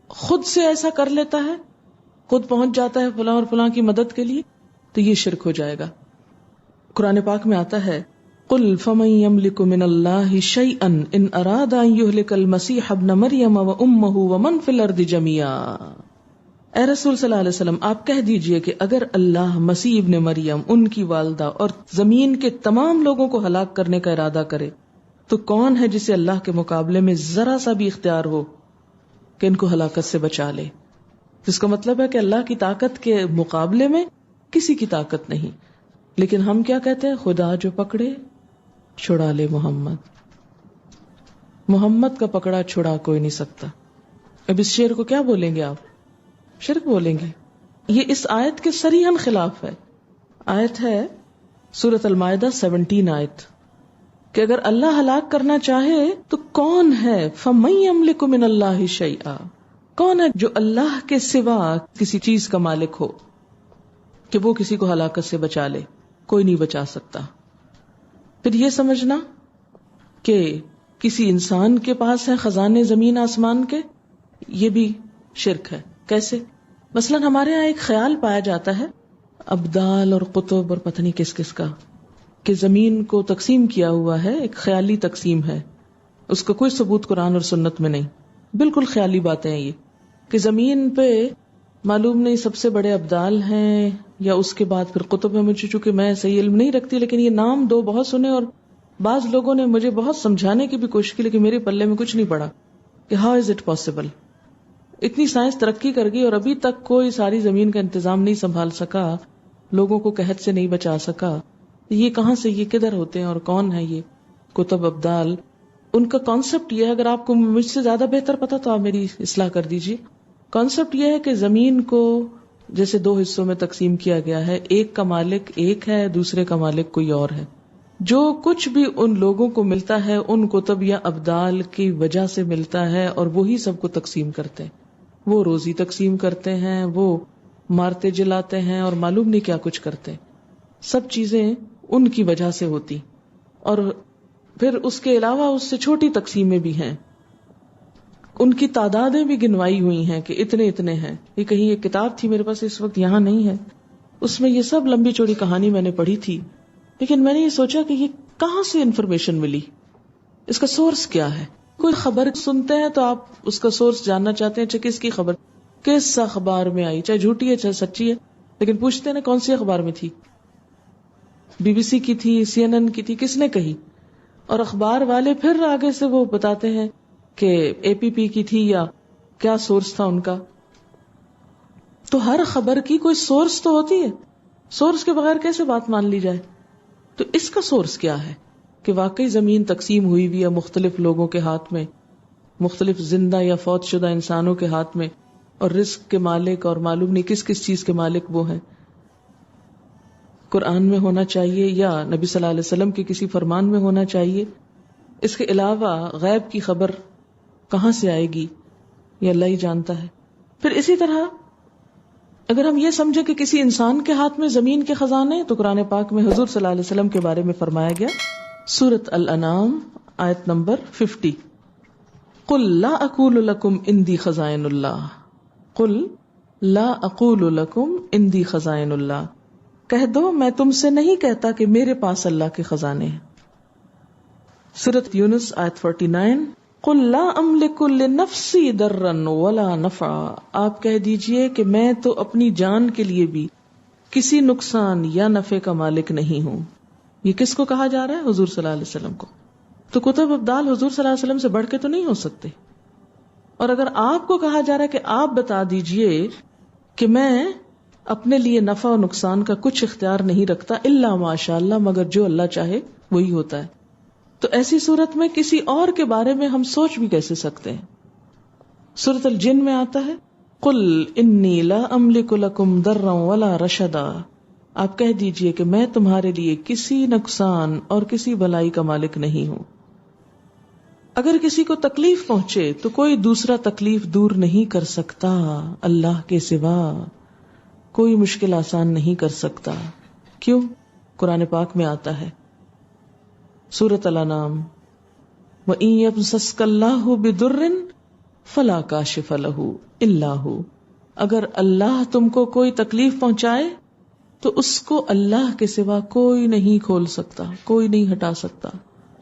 Speaker 2: خود سے ایسا کر لیتا ہے، خود پہنچ جاتا ہے فلاں اور فلاں کی مدد کے لیے، تو یہ شرک ہو جائے گا. قرآن پاک میں آتا ہے قل فمن يملك من الله شيئا ان اراد ان يهلك المسيح ابن مريم وامه ومن في الارض جميعا. اے رسول صلی اللہ علیہ وسلم، آپ کہہ دیجئے کہ اگر اللہ مسیح ابن مریم، ان کی والدہ اور زمین کے تمام لوگوں کو ہلاک کرنے کا ارادہ کرے تو کون ہے جسے اللہ کے مقابلے میں ذرا سا بھی اختیار ہو کہ ان کو ہلاکت سے بچا لے؟ جس کا مطلب ہے کہ اللہ کی طاقت کے مقابلے میں کسی کی طاقت نہیں. لیکن ہم کیا کہتے ہیں؟ خدا جو پکڑے چھڑا لے محمد. محمد کا پکڑا چھڑا کوئی نہیں سکتا. اب اس شعر کو کیا بولیں گے آپ؟ شرک بولیں گے. یہ اس آیت کے صریحاً خلاف ہے. آیت ہے سورۃ المائدہ 17 آیت کہ اگر اللہ ہلاک کرنا چاہے تو کون ہے؟ فَمَن يَمْلِكُ مِنَ اللَّهِ شَيْئًا، کون ہے جو اللہ کے سوا کسی چیز کا مالک ہو کہ وہ کسی کو ہلاکت سے بچا لے؟ کوئی نہیں بچا سکتا. پھر یہ سمجھنا کہ کسی انسان کے پاس ہے خزانے زمین آسمان کے، یہ بھی شرک ہے. کیسے؟ مثلا ہمارے یہاں ایک خیال پایا جاتا ہے ابدال اور قطب اور پتہ نہیں کس کس کا، کہ زمین کو تقسیم کیا ہوا ہے، ایک خیالی تقسیم ہے، اس کا کوئی ثبوت قرآن اور سنت میں نہیں، بالکل خیالی باتیں ہیں یہ، کہ زمین پہ معلوم نہیں سب سے بڑے ابدال ہیں یا اس کے بعد پھر قطب ہے. مجھے چونکہ میں صحیح علم نہیں رکھتی، لیکن یہ نام دو بہت سنے اور بعض لوگوں نے مجھے بہت سمجھانے کی بھی کوشش کی، لیکن میرے پلے میں کچھ نہیں پڑا کہ ہاؤ از اٹ پاسبل. اتنی سائنس ترقی کر گئی اور ابھی تک کوئی ساری زمین کا انتظام نہیں سنبھال سکا، لوگوں کو قحط سے نہیں بچا سکا. یہ کہاں سے، یہ کدھر ہوتے ہیں اور کون ہے یہ قطب ابدال؟ ان کا کانسیپٹ یہ ہے، اگر آپ کو مجھ سے زیادہ بہتر پتا تو آپ میری اصلاح کر دیجیے. کانسیپٹ یہ ہے کہ زمین کو جیسے دو حصوں میں تقسیم کیا گیا ہے، ایک کا مالک ایک ہے، دوسرے کا مالک کوئی اور ہے. جو کچھ بھی ان لوگوں کو ملتا ہے ان قطب یا ابدال کی وجہ سے ملتا ہے، اور وہی سب کو تقسیم کرتے ہیں. وہ روزی تقسیم کرتے ہیں، وہ مارتے جلاتے ہیں اور معلوم نہیں کیا کچھ کرتے. سب چیزیں ان کی وجہ سے ہوتی. اور پھر اس کے علاوہ اس سے چھوٹی تقسیمیں بھی ہیں، ان کی تعدادیں بھی گنوائی ہوئی ہیں کہ اتنے اتنے ہیں. یہ کہیں ایک کتاب تھی میرے پاس، اس وقت یہاں نہیں ہے، اس میں یہ سب لمبی چوڑی کہانی میں نے پڑھی تھی. لیکن میں نے یہ سوچا کہ یہ کہاں سے انفارمیشن ملی، اس کا سورس کیا ہے. کوئی خبر سنتے ہیں تو آپ اس کا سورس جاننا چاہتے ہیں، کس کی خبر، کس اخبار میں آئی، چاہے جھوٹی ہے چاہے سچی ہے، لیکن پوچھتے ہیں نا کون سی اخبار میں تھی، BBC کی تھی، CNN کی تھی، کس نے کہی. اور اخبار والے پھر آگے سے وہ بتاتے ہیں کہ APP کی تھی یا کیا سورس تھا ان کا. تو ہر خبر کی کوئی سورس تو ہوتی ہے، سورس کے بغیر کیسے بات مان لی جائے. تو اس کا سورس کیا ہے کہ واقعی زمین تقسیم ہوئی بھی ہے مختلف لوگوں کے ہاتھ میں، مختلف زندہ یا فوت شدہ انسانوں کے ہاتھ میں، اور رزق کے مالک اور معلوم نہیں کس کس چیز کے مالک وہ ہیں. قرآن میں ہونا چاہیے یا نبی صلی اللہ علیہ وسلم کے کسی فرمان میں ہونا چاہیے. اس کے علاوہ غیب کی خبر کہاں سے آئے گی، یہ اللہ ہی جانتا ہے. پھر اسی طرح اگر ہم یہ سمجھے کہ کسی انسان کے ہاتھ میں زمین کے خزانے، تو قرآن پاک میں حضور صلی اللہ علیہ وسلم کے بارے میں فرمایا گیا، سورۃ الانعام آیت نمبر 50، قل لا اقول لکم عندی خزائن اللہ، قل لا اقول لکم عندی خزائن اللہ، کہہ دو میں تم سے نہیں کہتا کہ میرے پاس اللہ کے خزانے ہیں. سورۃ یونس آیت 49، قل لا املک لنفسی ضرا ولا نفعا، آپ کہہ دیجئے کہ میں تو اپنی جان کے لیے بھی کسی نقصان یا نفع کا مالک نہیں ہوں. یہ کس کو کہا جا رہا ہے؟ حضور صلی اللہ علیہ وسلم کو. تو کتب ابدال حضور صلی اللہ علیہ وسلم سے بڑھ کے تو نہیں ہو سکتے. اور اگر آپ کو کہا جا رہا ہے کہ آپ بتا دیجئے کہ میں اپنے لیے نفع و نقصان کا کچھ اختیار نہیں رکھتا الا ماشاء اللہ، مگر جو اللہ چاہے وہی ہوتا ہے، تو ایسی صورت میں کسی اور کے بارے میں ہم سوچ بھی کیسے سکتے ہیں. سورۃ الجن میں آتا ہے، قل انی لا املک لکم ضرا ولا رشدا، آپ کہہ دیجئے کہ میں تمہارے لیے کسی نقصان اور کسی بلائی کا مالک نہیں ہوں. اگر کسی کو تکلیف پہنچے تو کوئی دوسرا تکلیف دور نہیں کر سکتا اللہ کے سوا، کوئی مشکل آسان نہیں کر سکتا. کیوں؟ قرآن پاک میں آتا ہے سورۃ الانعام، وَإِن يَمْسَسْكَ اللَّهُ بِضُرٍّ فَلَا كَاشِفَ لَهُ إِلَّا هُ، اگر اللہ تم کو کوئی تکلیف پہنچائے تو اس کو اللہ کے سوا کوئی نہیں کھول سکتا، کوئی نہیں ہٹا سکتا،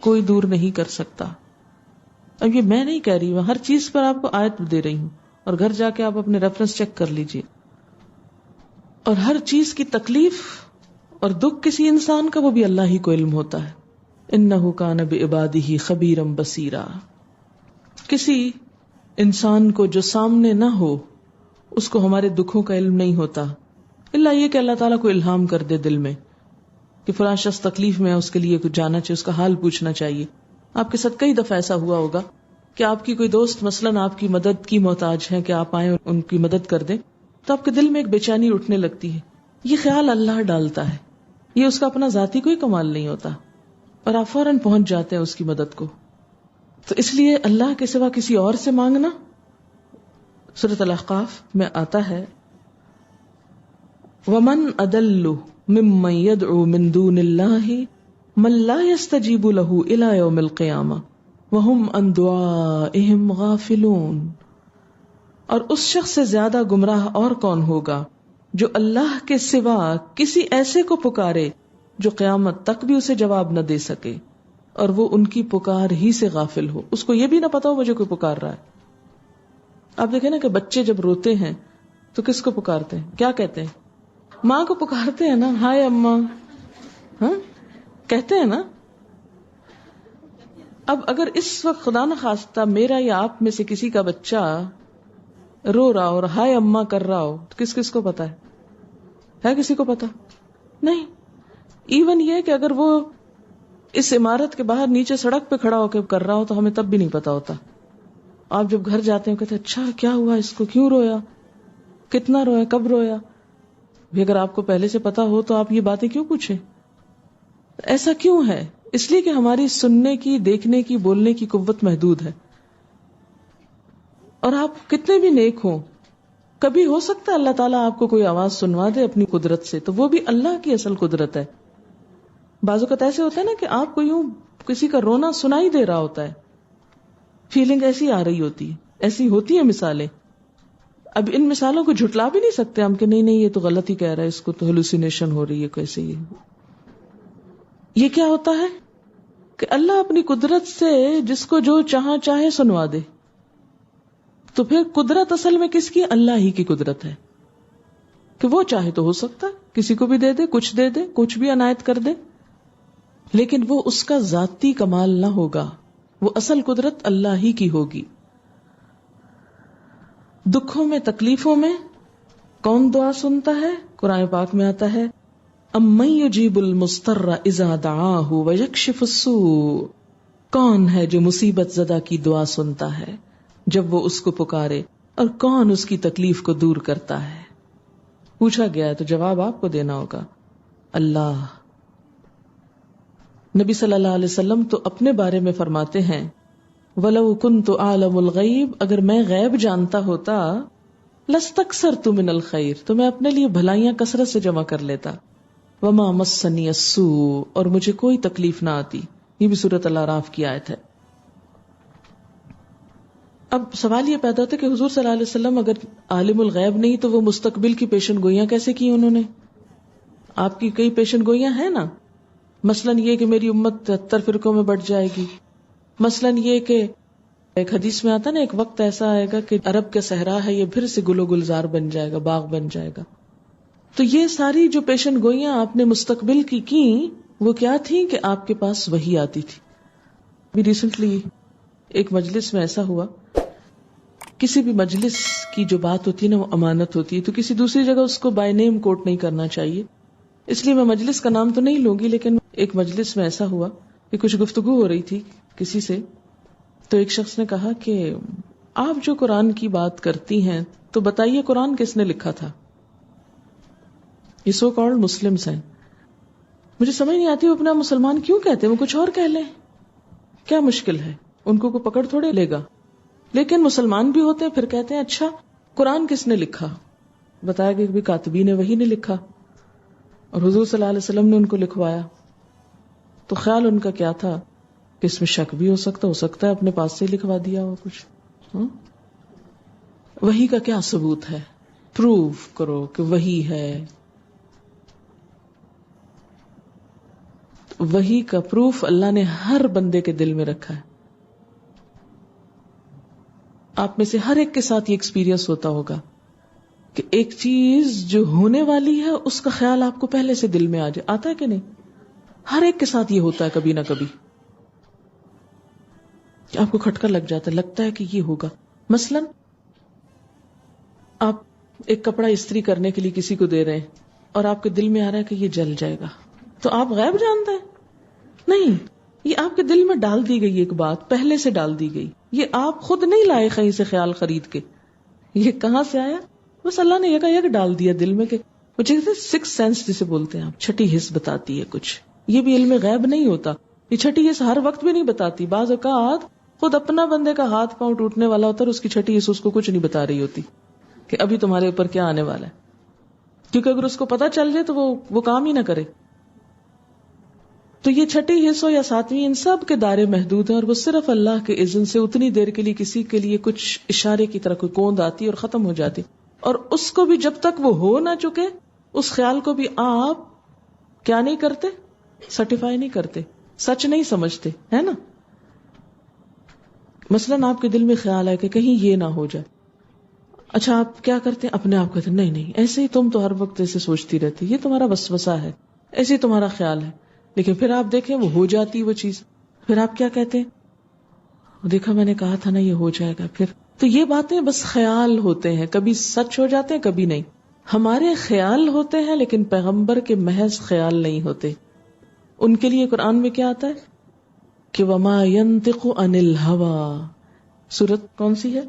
Speaker 2: کوئی دور نہیں کر سکتا. اب یہ میں نہیں کہہ رہی ہوں، ہر چیز پر آپ کو آیت دے رہی ہوں، اور گھر جا کے آپ اپنے ریفرنس چیک کر لیجئے. اور ہر چیز کی تکلیف اور دکھ کسی انسان کا وہ بھی اللہ ہی کو علم ہوتا ہے. انہ کان بعبادہ خبیرا بصیرا. کسی انسان کو جو سامنے نہ ہو اس کو ہمارے دکھوں کا علم نہیں ہوتا، الا یہ کہ اللہ تعالیٰ کو الہام کر دے دل میں کہ فلاں شخص تکلیف میں ہے، اس کے لیے کچھ جانا چاہیے، اس کا حال پوچھنا چاہیے. آپ کے ساتھ کئی دفعہ ایسا ہوا ہوگا کہ آپ کی کوئی دوست مثلاً آپ کی مدد کی محتاج ہے کہ آپ آئیں ان کی مدد کر دیں، تو آپ کے دل میں ایک بے چینی اٹھنے لگتی ہے. یہ خیال اللہ ڈالتا ہے، یہ اس کا اپنا ذاتی کوئی کمال نہیں ہوتا، اور آپ فوراً پہنچ جاتے ہیں اس کی مدد کو. تو اس لیے اللہ کے سوا کسی اور سے مانگنا، سورۃ الاحقاف میں آتا ہے، وَمَنْ أَضَلُّ مِمَّنْ يَدْعُو مِن دُونِ اللَّهِ مَن لَّا يَسْتَجِيبُ لَهُ إِلَىٰ يَوْمِ الْقِيَامَةِ وَهُمْ عَن دُعَائِهِمْ غَافِلُونَ. اور اس شخص سے زیادہ گمراہ اور کون ہوگا جو اللہ کے سوا کسی ایسے کو پکارے جو قیامت تک بھی اسے جواب نہ دے سکے اور وہ ان کی پکار ہی سے غافل ہو، اس کو یہ بھی نہ پتا ہو مجھے کوئی پکار رہا ہے. آپ دیکھیں نا کہ بچے جب روتے ہیں تو کس کو پکارتے ہیں؟ کیا کہتے ہیں؟ ماں کو پکارتے ہیں نا، ہائے اماں، ہاں کہتے ہیں نا. اب اگر اس وقت خدا نہ خواستہ میرا یا آپ میں سے کسی کا بچہ رو رہا ہو اور ہائے اماں کر رہا ہو تو کس کس کو پتا ہے کسی کو پتا نہیں. ایون یہ کہ اگر وہ اس عمارت کے باہر نیچے سڑک پہ کھڑا ہو کے کر رہا ہو تو ہمیں تب بھی نہیں پتا ہوتا. آپ جب گھر جاتے ہیں کہتے ہیں اچھا کیا ہوا اس کو، کیوں رویا، کتنا رویا، کب رویا. بھی اگر آپ کو پہلے سے پتا ہو تو آپ یہ باتیں کیوں پوچھیں؟ ایسا کیوں ہے؟ اس لیے کہ ہماری سننے کی، دیکھنے کی، بولنے کی قوت محدود ہے. اور آپ کتنے بھی نیک ہوں، کبھی ہو سکتا ہے اللہ تعالیٰ آپ کو کوئی آواز سنوا دے اپنی قدرت سے، تو وہ بھی اللہ کی اصل قدرت ہے. بعض اوقات ایسے ہوتا ہے نا کہ آپ کو یوں کسی کا رونا سنائی دے رہا ہوتا ہے، فیلنگ ایسی آ رہی ہوتی ہے، ایسی ہوتی ہیں مثالیں. اب ان مثالوں کو جھٹلا بھی نہیں سکتے ہم کہ نہیں یہ تو غلط ہی کہہ رہا ہے، اس کو تو ہیلوسینیشن ہو رہی ہے. کیسے یہ کیا ہوتا ہے کہ اللہ اپنی قدرت سے جس کو جو چاہے سنوا دے. تو پھر قدرت اصل میں کس کی؟ اللہ ہی کی قدرت ہے کہ وہ چاہے تو ہو سکتا ہے کسی کو بھی دے دے کچھ بھی عنایت کر دے، لیکن وہ اس کا ذاتی کمال نہ ہوگا، وہ اصل قدرت اللہ ہی کی ہوگی. دکھوں میں تکلیفوں میں کون دعا سنتا ہے؟ قرآن پاک میں آتا ہے امن یجیب المضطر اذا دعاہ ویکشف السوء، کون ہے جو مصیبت زدہ کی دعا سنتا ہے جب وہ اس کو پکارے، اور کون اس کی تکلیف کو دور کرتا ہے. پوچھا گیا ہے تو جواب آپ کو دینا ہوگا، اللہ. نبی صلی اللہ علیہ وسلم تو اپنے بارے میں فرماتے ہیں وَلَوْ كُنْتُ أَعْلَمُ الْغَيْبَ، اگر میں غیب جانتا ہوتا لَاسْتَكْثَرْتُ مِنَ الْخَيْرِ، تو میں اپنے لیے بھلائیاں کثرت سے جمع کر لیتا. وَمَا مَسَّنِيَ السُّوءُ، اور مجھے کوئی تکلیف نہ آتی. یہ بھی سورۃ الاعراف کی آیت ہے. اب سوال یہ پیدا ہوتا ہے کہ حضور صلی اللہ علیہ وسلم اگر عالم الغیب نہیں تو وہ مستقبل کی پیشن گوئیاں کیسے کی انہوں نے؟ آپ کی کئی پیشن گوئیاں ہیں نا، مثلاً یہ کہ میری امت 73 فرقوں میں بٹ جائے گی، مثلاً یہ کہ ایک حدیث میں آتا نا ایک وقت ایسا آئے گا کہ عرب کا صحرا ہے یہ پھر سے گل و گلزار بن جائے گا، باغ بن جائے گا. تو یہ ساری جو پیشن گوئیاں آپ نے مستقبل کی وہ کیا تھی کہ آپ کے پاس وحی آتی تھی. ابھی ریسنٹلی ایک مجلس میں ایسا ہوا، کسی بھی مجلس کی جو بات ہوتی ہے نا وہ امانت ہوتی ہے، تو کسی دوسری جگہ اس کو بائی نیم کوٹ نہیں کرنا چاہیے، اس لیے میں مجلس کا نام تو نہیں لوں گی. لیکن ایک مجلس میں ایسا ہوا کہ کچھ گفتگو ہو رہی تھی کسی سے، تو ایک شخص نے کہا کہ آپ جو قرآن کی بات کرتی ہیں تو بتائیے قرآن کس نے لکھا تھا؟ یہ سو کالڈ مسلمز ہیں، مجھے سمجھ نہیں آتی وہ اپنا مسلمان کیوں کہتے ہیں، وہ کچھ اور کہہ لیں، کیا مشکل ہے، ان کو کوئی پکڑ تھوڑے لے گا. لیکن مسلمان بھی ہوتے ہیں پھر کہتے ہیں اچھا قرآن کس نے لکھا؟ بتایا کہ بھی کاتبین وحی نے لکھا، اور حضور صلی اللہ علیہ وسلم نے ان کو لکھوایا. تو خیال ان کا کیا تھا کہ اس میں شک بھی ہو سکتا ہے اپنے پاس سے لکھوا دیا ہو کچھ. وحی کا کیا ثبوت ہے؟ پروف کرو کہ وحی ہے. وحی کا پروف اللہ نے ہر بندے کے دل میں رکھا ہے. آپ میں سے ہر ایک کے ساتھ یہ ایکسپیرینس ہوتا ہوگا کہ ایک چیز جو ہونے والی ہے اس کا خیال آپ کو پہلے سے دل میں آ جائے. آتا ہے کہ نہیں؟ ہر ایک کے ساتھ یہ ہوتا ہے کبھی نہ کبھی، آپ کو کھٹکا لگ جاتا ہے، لگتا ہے کہ یہ ہوگا. مثلاً آپ ایک کپڑا استری کرنے کے لیے کسی کو دے رہے ہیں اور آپ کے دل میں آ رہا ہے کہ یہ جل جائے گا، تو آپ غیب جانتے ہیں؟ نہیں، یہ آپ کے دل میں ڈال دی گئی ایک بات، پہلے سے ڈال دی گئی. یہ آپ خود نہیں لائے کہیں سے خیال خرید کے، یہ کہاں سے آیا؟ بس اللہ نے یک ڈال دیا دل میں. کہ سکس سینس جسے بولتے ہیں آپ، چھٹی حس بتاتی ہے کچھ. یہ بھی علم غیب نہیں ہوتا، یہ چھٹی حس ہر وقت بھی نہیں بتاتی. بعض اوقات خود اپنا بندے کا ہاتھ پاؤں ٹوٹنے والا ہوتا ہے اور اس کی چھٹی حس اس کو کچھ نہیں بتا رہی ہوتی کہ ابھی تمہارے اوپر کیا آنے والا ہے، کیونکہ اگر اس کو پتا چل جائے تو وہ کام ہی نہ کرے. تو یہ چھٹی حصہ یا ساتویں ان سب کے دائرے محدود ہیں، اور وہ صرف اللہ کے اذن سے اتنی دیر کے لیے کسی کے لیے کچھ اشارے کی طرح کوئی کوند آتی اور ختم ہو جاتی. اور اس کو بھی جب تک وہ ہو نہ چکے اس خیال کو بھی آپ کیا نہیں کرتے، سرٹیفائی نہیں کرتے، سچ نہیں سمجھتے، ہے نا. مثلاً آپ کے دل میں خیال ہے کہ کہیں یہ نہ ہو جائے، اچھا آپ کیا کرتے ہیں؟ اپنے آپ کہتے ہیں نہیں ایسے ہی تم تو ہر وقت ایسے سوچتی رہتی، یہ تمہارا وسوسہ ہے، ایسے ہی تمہارا خیال ہے. لیکن پھر آپ دیکھیں وہ ہو جاتی وہ چیز، پھر آپ کیا کہتے ہیں؟ دیکھا میں نے کہا تھا نا یہ ہو جائے گا. پھر تو یہ باتیں بس خیال ہوتے ہیں، کبھی سچ ہو جاتے ہیں کبھی نہیں. ہمارے خیال ہوتے ہیں لیکن پیغمبر کے محض خیال نہیں ہوتے. ان کے لیے قرآن میں کیا آتا ہے کہ وما ينطق عن الهوى، سورت کون سی ہے؟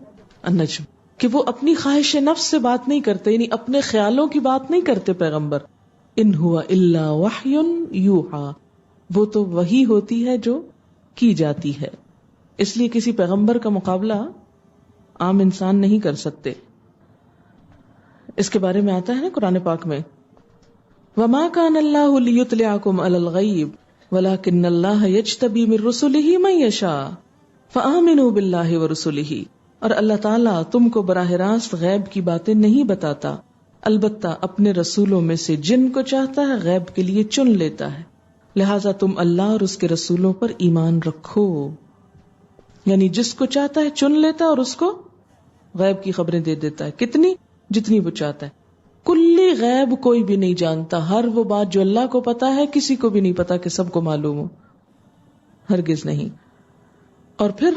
Speaker 2: النجم، کہ وہ اپنی خواہش نفس سے بات نہیں کرتے، یعنی اپنے خیالوں کی بات نہیں کرتے پیغمبر. ان هو الا وحی یوحی، وہ تو وحی ہوتی ہے جو کی جاتی ہے. اس لیے کسی پیغمبر کا مقابلہ عام انسان نہیں کر سکتے. اس کے بارے میں آتا ہے نا قرآن پاک میں وما کان اللہ لیطلعکم علی الغیب وَلَكِنَّ اللَّهَ يَجْتَبِي مِن رُّسُلِهِ مَن يَشَاءُ فَآمِنُوا بِاللَّهِ وَرُسُلِهِ، اور اللہ تعالیٰ تم کو براہ راست غیب کی باتیں نہیں بتاتا، البتہ اپنے رسولوں میں سے جن کو چاہتا ہے غیب کے لیے چن لیتا ہے، لہٰذا تم اللہ اور اس کے رسولوں پر ایمان رکھو. یعنی جس کو چاہتا ہے چن لیتا ہے اور اس کو غیب کی خبریں دے دیتا ہے، کتنی؟ جتنی وہ چاہتا ہے. کلی غیب کوئی بھی نہیں جانتا، ہر وہ بات جو اللہ کو پتا ہے کسی کو بھی نہیں پتا کہ سب کو معلوم ہو، ہرگز نہیں. اور پھر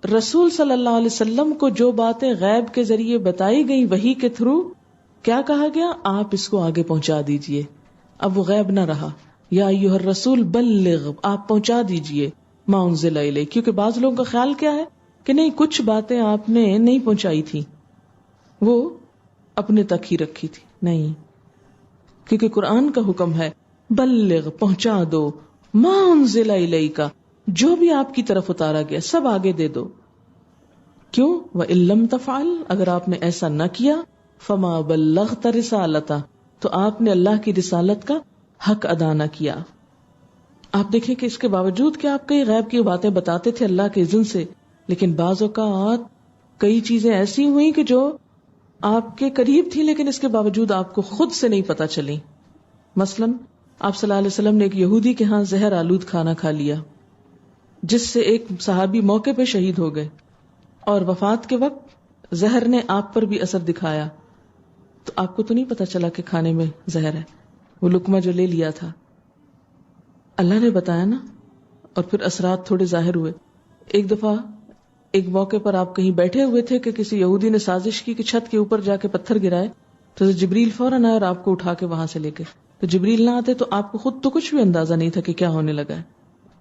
Speaker 2: رسول صلی اللہ علیہ وسلم کو جو باتیں غیب کے ذریعے بتائی گئی وحی کے تھرو، کیا کہا گیا؟ آپ اس کو آگے پہنچا دیجئے. اب وہ غیب نہ رہا. یا ایھا الرسول بلغ، آپ پہنچا دیجئے ما انزل الیک. کیونکہ بعض لوگوں کا خیال کیا ہے کہ نہیں، کچھ باتیں آپ نے نہیں پہنچائی تھی، وہ اپنے تک ہی رکھی تھی. نہیں، کیونکہ قرآن کا حکم ہے بلغ، پہنچا دو، ما انزل الیک، جو بھی آپ کی طرف اتارا گیا سب آگے دے دو. کیوں؟ وَإِن لَّمْ تَفْعَلْ، اگر آپ نے ایسا نہ کیا، فَمَا بَلَّغْتَ رِسَالَتَهُ، تو آپ نے اللہ کی رسالت کا حق ادا نہ کیا. آپ دیکھیں کہ اس کے باوجود کہ آپ کئی غیب کی باتیں بتاتے تھے اللہ کے اذن سے، لیکن بعض اوقات کئی چیزیں ایسی ہوئیں کہ جو آپ کے قریب تھی لیکن اس کے باوجود آپ کو خود سے نہیں پتا چلی. مثلا آپ صلی اللہ علیہ وسلم نے ایک یہودی کے ہاں زہر آلود کھانا کھا لیا، جس سے ایک صحابی موقع پہ شہید ہو گئے، اور وفات کے وقت زہر نے آپ پر بھی اثر دکھایا. تو آپ کو تو نہیں پتا چلا کہ کھانے میں زہر ہے، وہ لقمہ جو لے لیا تھا اللہ نے بتایا نا. اور پھر اثرات تھوڑے ظاہر ہوئے. ایک دفعہ ایک موقع پر آپ کہیں بیٹھے ہوئے تھے کہ کسی یہودی نے سازش کی کہ چھت کے اوپر جا کے پتھر گرائے، تو جبریل فوراً آئے اور آپ کو اٹھا کے وہاں سے لے کے، تو جبریل نہ آتے تو آپ کو خود تو کچھ بھی اندازہ نہیں تھا کہ کیا ہونے لگا ہے.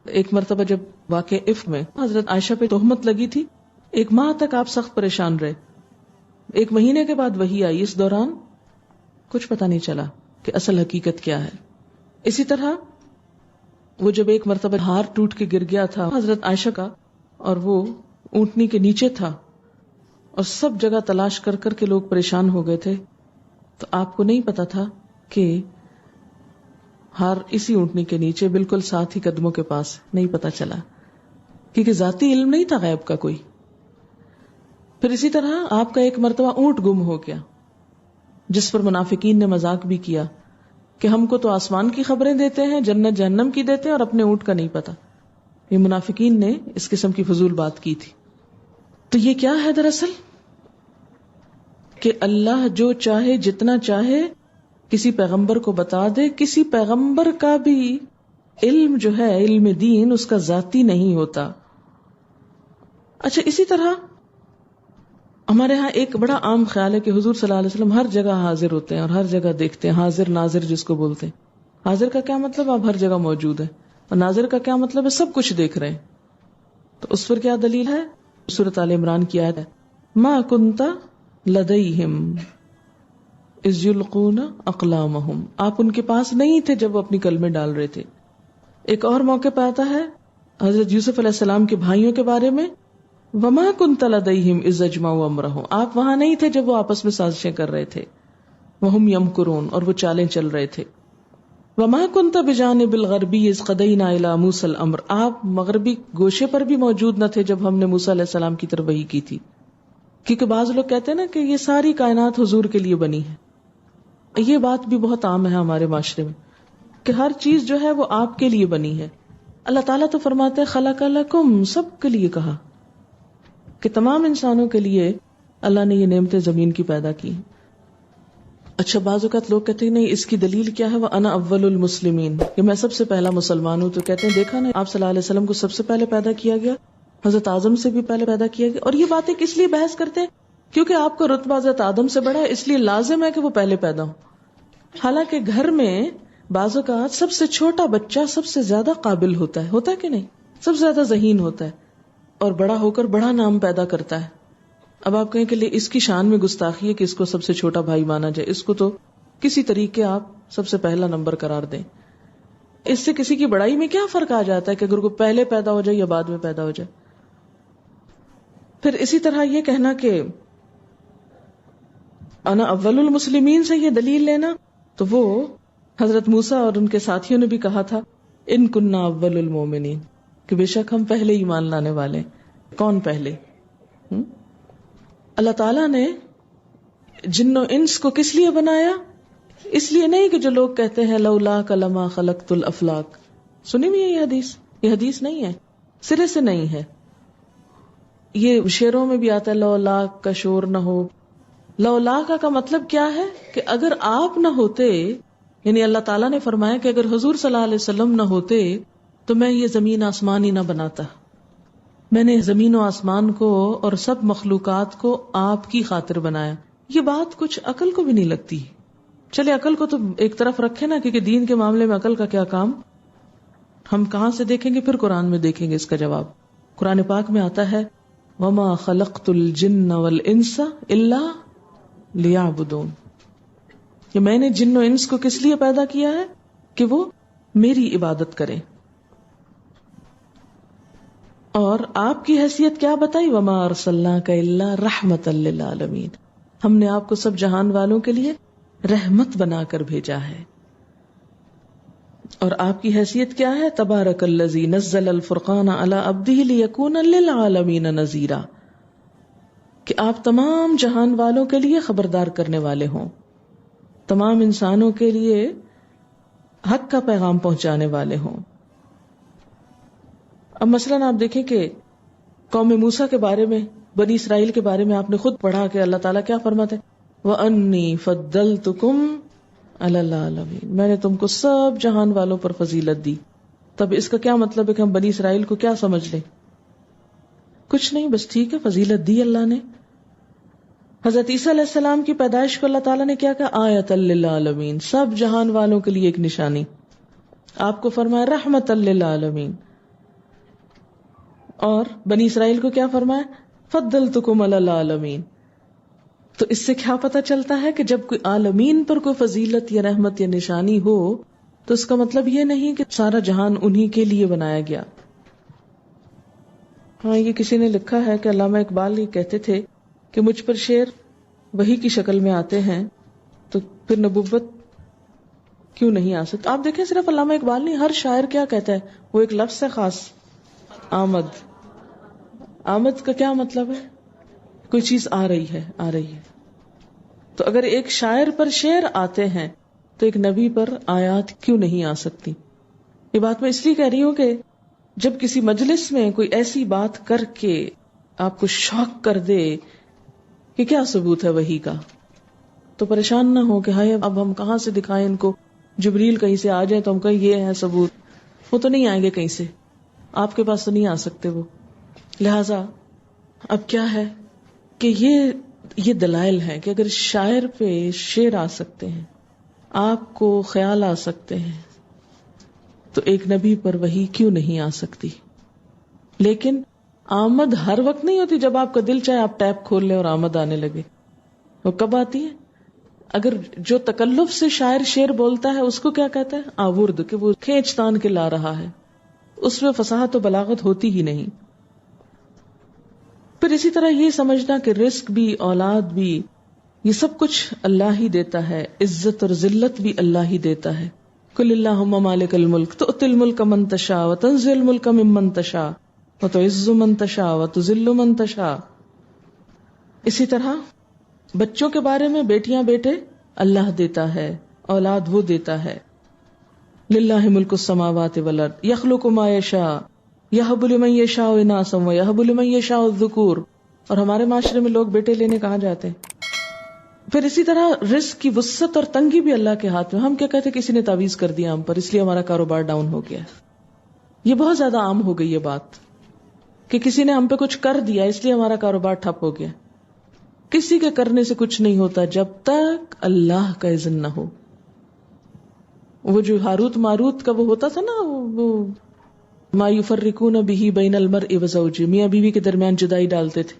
Speaker 2: ایک مرتبہ جب واقع عفق میں حضرت عائشہ پہ تہمت لگی تھی، 1 ماہ تک آپ سخت پریشان رہے. 1 مہینے کے بعد وحی آئی، اس دوران کچھ پتا نہیں چلا کہ اصل حقیقت کیا ہے. اسی طرح وہ جب ایک مرتبہ ہار ٹوٹ کے گر گیا تھا حضرت عائشہ کا، اور وہ اونٹنی کے نیچے تھا، اور سب جگہ تلاش کر کر کے لوگ پریشان ہو گئے تھے، تو آپ کو نہیں پتا تھا کہ ہار اسی اونٹنی کے نیچے بالکل ساتھ ہی قدموں کے پاس. نہیں پتا چلا کیونکہ ذاتی علم نہیں تھا غیب کا کوئی. پھر اسی طرح آپ کا ایک مرتبہ اونٹ گم ہو گیا، جس پر منافقین نے مذاق بھی کیا کہ ہم کو تو آسمان کی خبریں دیتے ہیں، جنت جہنم کی دیتے ہیں، اور اپنے اونٹ کا نہیں پتا. یہ منافقین نے اس قسم کی فضول بات کی تھی. تو یہ کیا ہے دراصل کہ اللہ جو چاہے جتنا چاہے کسی پیغمبر کو بتا دے. کسی پیغمبر کا بھی علم جو ہے، علم دین، اس کا ذاتی نہیں ہوتا. اچھا، اسی طرح ہمارے ہاں ایک بڑا عام خیال ہے کہ حضور صلی اللہ علیہ وسلم ہر جگہ حاضر ہوتے ہیں اور ہر جگہ دیکھتے ہیں. حاضر ناظر جس کو بولتے ہیں. حاضر کا کیا مطلب؟ آپ ہر جگہ موجود ہیں. اور ناظر کا کیا مطلب ہے؟ سب کچھ دیکھ رہے ہیں. تو اس پر کیا دلیل ہے؟ سورۃ آل عمران کی آیت ہے ما کنت لدیہم اذ یلقون اقلامہم، آپ ان کے پاس نہیں تھے جب وہ اپنی کلمیں ڈال رہے تھے. ایک اور موقع پہ آتا ہے حضرت یوسف علیہ السلام کے بھائیوں کے بارے میں وما کنت لدیہم اذ اجمعوا امرہم، آپ وہاں نہیں تھے جب وہ آپس میں سازشیں کر رہے تھے. وہم یمکرون، اور وہ چالیں چل رہے تھے. وما کنت بجانب الغربی اذ قضینا الی موسی الامر، آپ مغربی گوشے پر بھی موجود نہ تھے جب ہم نے موسیٰ علیہ السلام کی طرف وحی کی تھی. کیونکہ بعض لوگ کہتے ہیں نا کہ یہ ساری کائنات حضور کے لیے بنی ہے. یہ بات بھی بہت عام ہے ہمارے معاشرے میں کہ ہر چیز جو ہے وہ آپ کے لیے بنی ہے. اللہ تعالیٰ تو فرماتے ہیں خلق لکم، سب کے لیے کہا کہ تمام انسانوں کے لیے اللہ نے یہ نعمتیں زمین کی پیدا کی. اچھا، بعض اوقات لوگ کہتے ہیں نہیں اس کی دلیل کیا ہے؟ وہ انا اول المسلمین، کہ میں سب سے پہلا مسلمان ہوں. تو کہتے ہیں دیکھا نا، آپ صلی اللہ علیہ وسلم کو سب سے پہلے پیدا کیا گیا، حضرت آدم سے بھی پہلے پیدا کیا گیا. اور یہ باتیں کس لیے بحث کرتے ہیں؟ کیونکہ آپ کا رتبہ حضرت آدم سے بڑا ہے، اس لیے لازم ہے کہ وہ پہلے پیدا ہوں. حالانکہ گھر میں بعض اوقات سب سے چھوٹا بچہ سب سے زیادہ قابل ہوتا ہے کہ نہیں؟ سب سے زیادہ ذہین ہوتا ہے اور بڑا ہو کر بڑا نام پیدا کرتا ہے. اب آپ کہیں کہ اس کی شان میں گستاخی ہے کہ اس کو سب سے چھوٹا بھائی مانا جائے، اس کو تو کسی طریقے آپ سب سے پہلا نمبر قرار دیں. اس سے کسی کی بڑائی میں کیا فرق آ جاتا ہے کہ اگر کوئی پہلے پیدا ہو جائے یا بعد میں پیدا ہو جائے. پھر اسی طرح یہ کہنا کہ انا اول المسلمین سے یہ دلیل لینا، تو وہ حضرت موسیٰ اور ان کے ساتھیوں نے بھی کہا تھا ان کننا اول المومنین، کہ بے شک ہم پہلے ایمان لانے والے ہیں۔ کون پہلے؟ اللہ تعالیٰ نے جن و انس کو کس لیے بنایا؟ اس لیے نہیں کہ جو لوگ کہتے ہیں لولاک لما خلقت الافلاک، سنی ہوئی ہے یہ حدیث؟ یہ حدیث نہیں ہے، سرے سے نہیں ہے۔ یہ شعروں میں بھی آتا ہے لولاک کا شور نہ ہو۔ لولاک کا مطلب کیا ہے کہ اگر آپ نہ ہوتے، یعنی اللہ تعالیٰ نے فرمایا کہ اگر حضور صلی اللہ علیہ وسلم نہ ہوتے تو میں یہ زمین آسمان ہی نہ بناتا۔ میں نے زمین و آسمان کو اور سب مخلوقات کو آپ کی خاطر بنایا۔ یہ بات کچھ عقل کو بھی نہیں لگتی۔ چلے عقل کو تو ایک طرف رکھے نا، کیونکہ دین کے معاملے میں عقل کا کیا کام؟ ہم کہاں سے دیکھیں گے؟ پھر قرآن میں دیکھیں گے اس کا جواب۔ قرآن پاک میں آتا ہے وَمَا خَلَقْتُ الْجِنَّ وَالْإِنسَ إِلَّا لِيَعْبُدُونَ، کہ میں نے جن و انس کو کس لیے پیدا کیا ہے؟ کہ وہ میری عبادت کریں۔ اور آپ کی حیثیت کیا بتائی؟ وَمَا أَرْسَلْنَاكَ إِلَّا رَحْمَةً لِّلْعَالَمِينَ، ہم نے آپ کو سب جہان والوں کے لیے رحمت بنا کر بھیجا ہے۔ اور آپ کی حیثیت کیا ہے؟ تبارک الذی نزل الفرقان علی عبدہ لیکون للعالمین نذیرا، کہ آپ تمام جہان والوں کے لیے خبردار کرنے والے ہوں، تمام انسانوں کے لیے حق کا پیغام پہنچانے والے ہوں۔ اب مثلاً آپ دیکھیں کہ قوم موسیٰ کے بارے میں، بنی اسرائیل کے بارے میں آپ نے خود پڑھا کہ اللہ تعالیٰ کیا فرماتے ہیں؟ وَأَنِّي فَضَّلْتُكُمْ عَلَى الْعَالَمِينَ، میں نے تم کو سب جہان والوں پر فضیلت دی۔ تب اس کا کیا مطلب ہے کہ ہم بنی اسرائیل کو کیا سمجھ لیں؟ کچھ نہیں، بس ٹھیک ہے، فضیلت دی اللہ نے۔ حضرت عیسیٰ علیہ السلام کی پیدائش کو اللہ تعالیٰ نے کیا کہا؟ آیۃ للعالمین، سب جہان والوں کے لیے ایک نشانی۔ آپ کو فرمایا رحمت للعالمین، اور بنی اسرائیل کو کیا فرمایا؟ فضلتکم علی العالمین۔ تو اس سے کیا پتہ چلتا ہے کہ جب کوئی عالمین پر کوئی فضیلت یا رحمت یا نشانی ہو تو اس کا مطلب یہ نہیں کہ سارا جہان انہی کے لیے بنایا گیا۔ ہاں، یہ کسی نے لکھا ہے کہ علامہ اقبال یہ کہتے تھے کہ مجھ پر شعر وحی کی شکل میں آتے ہیں تو پھر نبوت کیوں نہیں آ سکتی؟ آپ دیکھیں صرف علامہ اقبال نہیں، ہر شاعر کیا کہتا ہے؟ وہ ایک لفظ ہے خاص، آمد۔ آمد کا کیا مطلب ہے؟ کوئی چیز آ رہی ہے، آ رہی ہے۔ تو اگر ایک شاعر پر شعر آتے ہیں تو ایک نبی پر آیات کیوں نہیں آ سکتی؟ یہ بات میں اس لیے کہہ رہی ہوں کہ جب کسی مجلس میں کوئی ایسی بات کر کے آپ کو شوق کر دے کہ کیا ثبوت ہے وحی کا، تو پریشان نہ ہو کہ ہائے اب ہم کہاں سے دکھائیں ان کو، جبریل کہیں سے آ جائے تو ہم کہیں یہ ہے ثبوت، وہ تو نہیں آئیں گے کہیں سے، آپ کے پاس تو نہیں آ سکتے وہ۔ لہذا اب کیا ہے کہ یہ دلائل ہے کہ اگر شاعر پہ شعر آ سکتے ہیں، آپ کو خیال آ سکتے ہیں، تو ایک نبی پر وحی کیوں نہیں آ سکتی؟ لیکن آمد ہر وقت نہیں ہوتی، جب آپ کا دل چاہے آپ ٹیپ کھول لیں اور آمد آنے لگے۔ وہ کب آتی ہے؟ اگر جو تکلف سے شاعر شعر بولتا ہے اس کو کیا کہتا ہے؟ آورد، کہ وہ کھینچ تان کے لا رہا ہے، اس میں فصاحت و بلاغت ہوتی ہی نہیں۔ پھر اسی طرح یہ سمجھنا کہ رزق بھی، اولاد بھی، یہ سب کچھ اللہ ہی دیتا ہے، عزت اور ذلت بھی اللہ ہی دیتا ہے۔ قل اللہم مالک الملک تؤتی الملک من تشاء وتنزع الملک ممن تشاء وتعز من تشاء وتذل من تشاء۔ اسی طرح بچوں کے بارے میں، بیٹیاں بیٹے اللہ دیتا ہے، اولاد وہ دیتا ہے۔ للہ ملک السماوات والارض یخلق ما یشاء یہب لمن یشاء اناثا ویہب لمن یشاء الذکور۔ اور ہمارے معاشرے میں لوگ بیٹے لینے کہاں جاتے ہیں؟ پھر اسی طرح رزق کی وسعت اور تنگی بھی اللہ کے ہاتھ میں۔ ہم کیا کہتے ہیں؟ کسی نے تعویذ کر دیا ہم پر، اس لیے ہمارا کاروبار ڈاؤن ہو گیا۔ یہ بہت زیادہ عام ہو گئی یہ بات کہ کسی نے ہم پہ کچھ کر دیا اس لیے ہمارا کاروبار ٹھپ ہو گیا۔ کسی کے کرنے سے کچھ نہیں ہوتا جب تک اللہ کا اذن نہ ہو۔ وہ جو ہاروت ماروت کا وہ ہوتا تھا نا، وہ ما یفرقون بہ بین المرء وزوجہ، میاں بیوی کے درمیان جدائی ڈالتے تھے،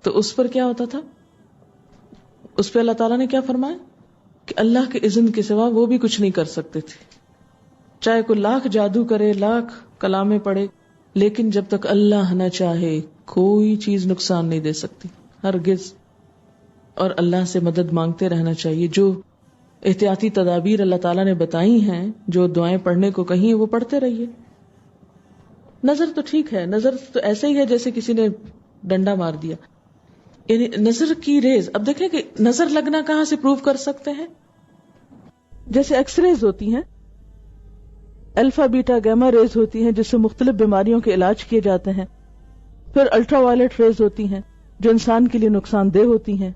Speaker 2: تو اس پر کیا ہوتا تھا؟ اس پہ اللہ تعالیٰ نے کیا فرمایا کہ اللہ کے اذن کے سوا وہ بھی کچھ نہیں کر سکتے تھے، چاہے کوئی لاکھ جادو کرے، لاکھ کلامیں پڑھے، لیکن جب تک اللہ نہ چاہے کوئی چیز نقصان نہیں دے سکتی ہرگز۔ اور اللہ سے مدد مانگتے رہنا چاہیے، جو احتیاطی تدابیر اللہ تعالیٰ نے بتائی ہیں، جو دعائیں پڑھنے کو کہیں ہیں وہ پڑھتے رہیے. نظر تو ٹھیک ہے، نظر تو ایسے ہی ہے جیسے کسی نے ڈنڈا مار دیا، یعنی نظر کی ریز. اب دیکھیں کہ نظر لگنا کہاں سے پروو کر سکتے ہیں؟ جیسے ایکس ریز ہوتی ہیں، الفا بیٹا گیما ریز ہوتی ہیں جس سے مختلف بیماریوں کے علاج کیے جاتے ہیں. پھر الٹرا وائلٹ ریز ہوتی ہیں جو انسان کے لیے نقصان دہ ہوتی ہیں.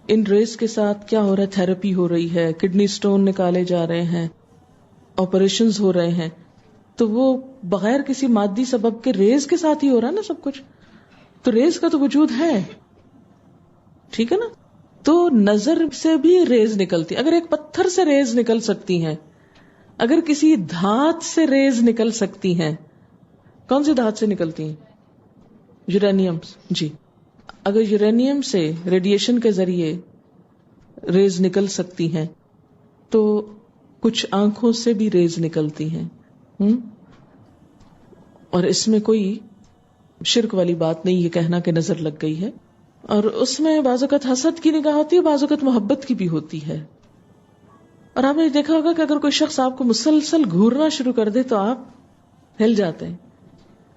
Speaker 2: ان ریز کے ساتھ کیا ہو رہا ہے؟ تھراپی ہو رہی ہے، کڈنی سٹون نکالے جا رہے ہیں، آپریشنز ہو رہے ہیں. تو وہ بغیر کسی مادی سبب کے ریز کے ساتھ ہی ہو رہا ہے نا سب کچھ. تو ریز کا تو وجود ہے، ٹھیک ہے نا. تو نظر سے بھی ریز نکلتی. اگر ایک پتھر سے ریز نکل سکتی ہیں، اگر کسی دھات سے ریز نکل سکتی ہیں، کون سی دھات سے نکلتی ہیں؟ یورینیم. جی، اگر یورینیم سے ریڈیشن کے ذریعے ریز نکل سکتی ہیں تو کچھ آنکھوں سے بھی ریز نکلتی ہیں. اور اس میں کوئی شرک والی بات نہیں یہ کہنا کہ نظر لگ گئی ہے. اور اس میں بعض اوقات حسد کی نگاہ ہوتی ہے، بعض اوقات محبت کی بھی ہوتی ہے. اور آپ نے دیکھا ہوگا کہ اگر کوئی شخص آپ کو مسلسل گھورنا شروع کر دے تو آپ ہل جاتے ہیں.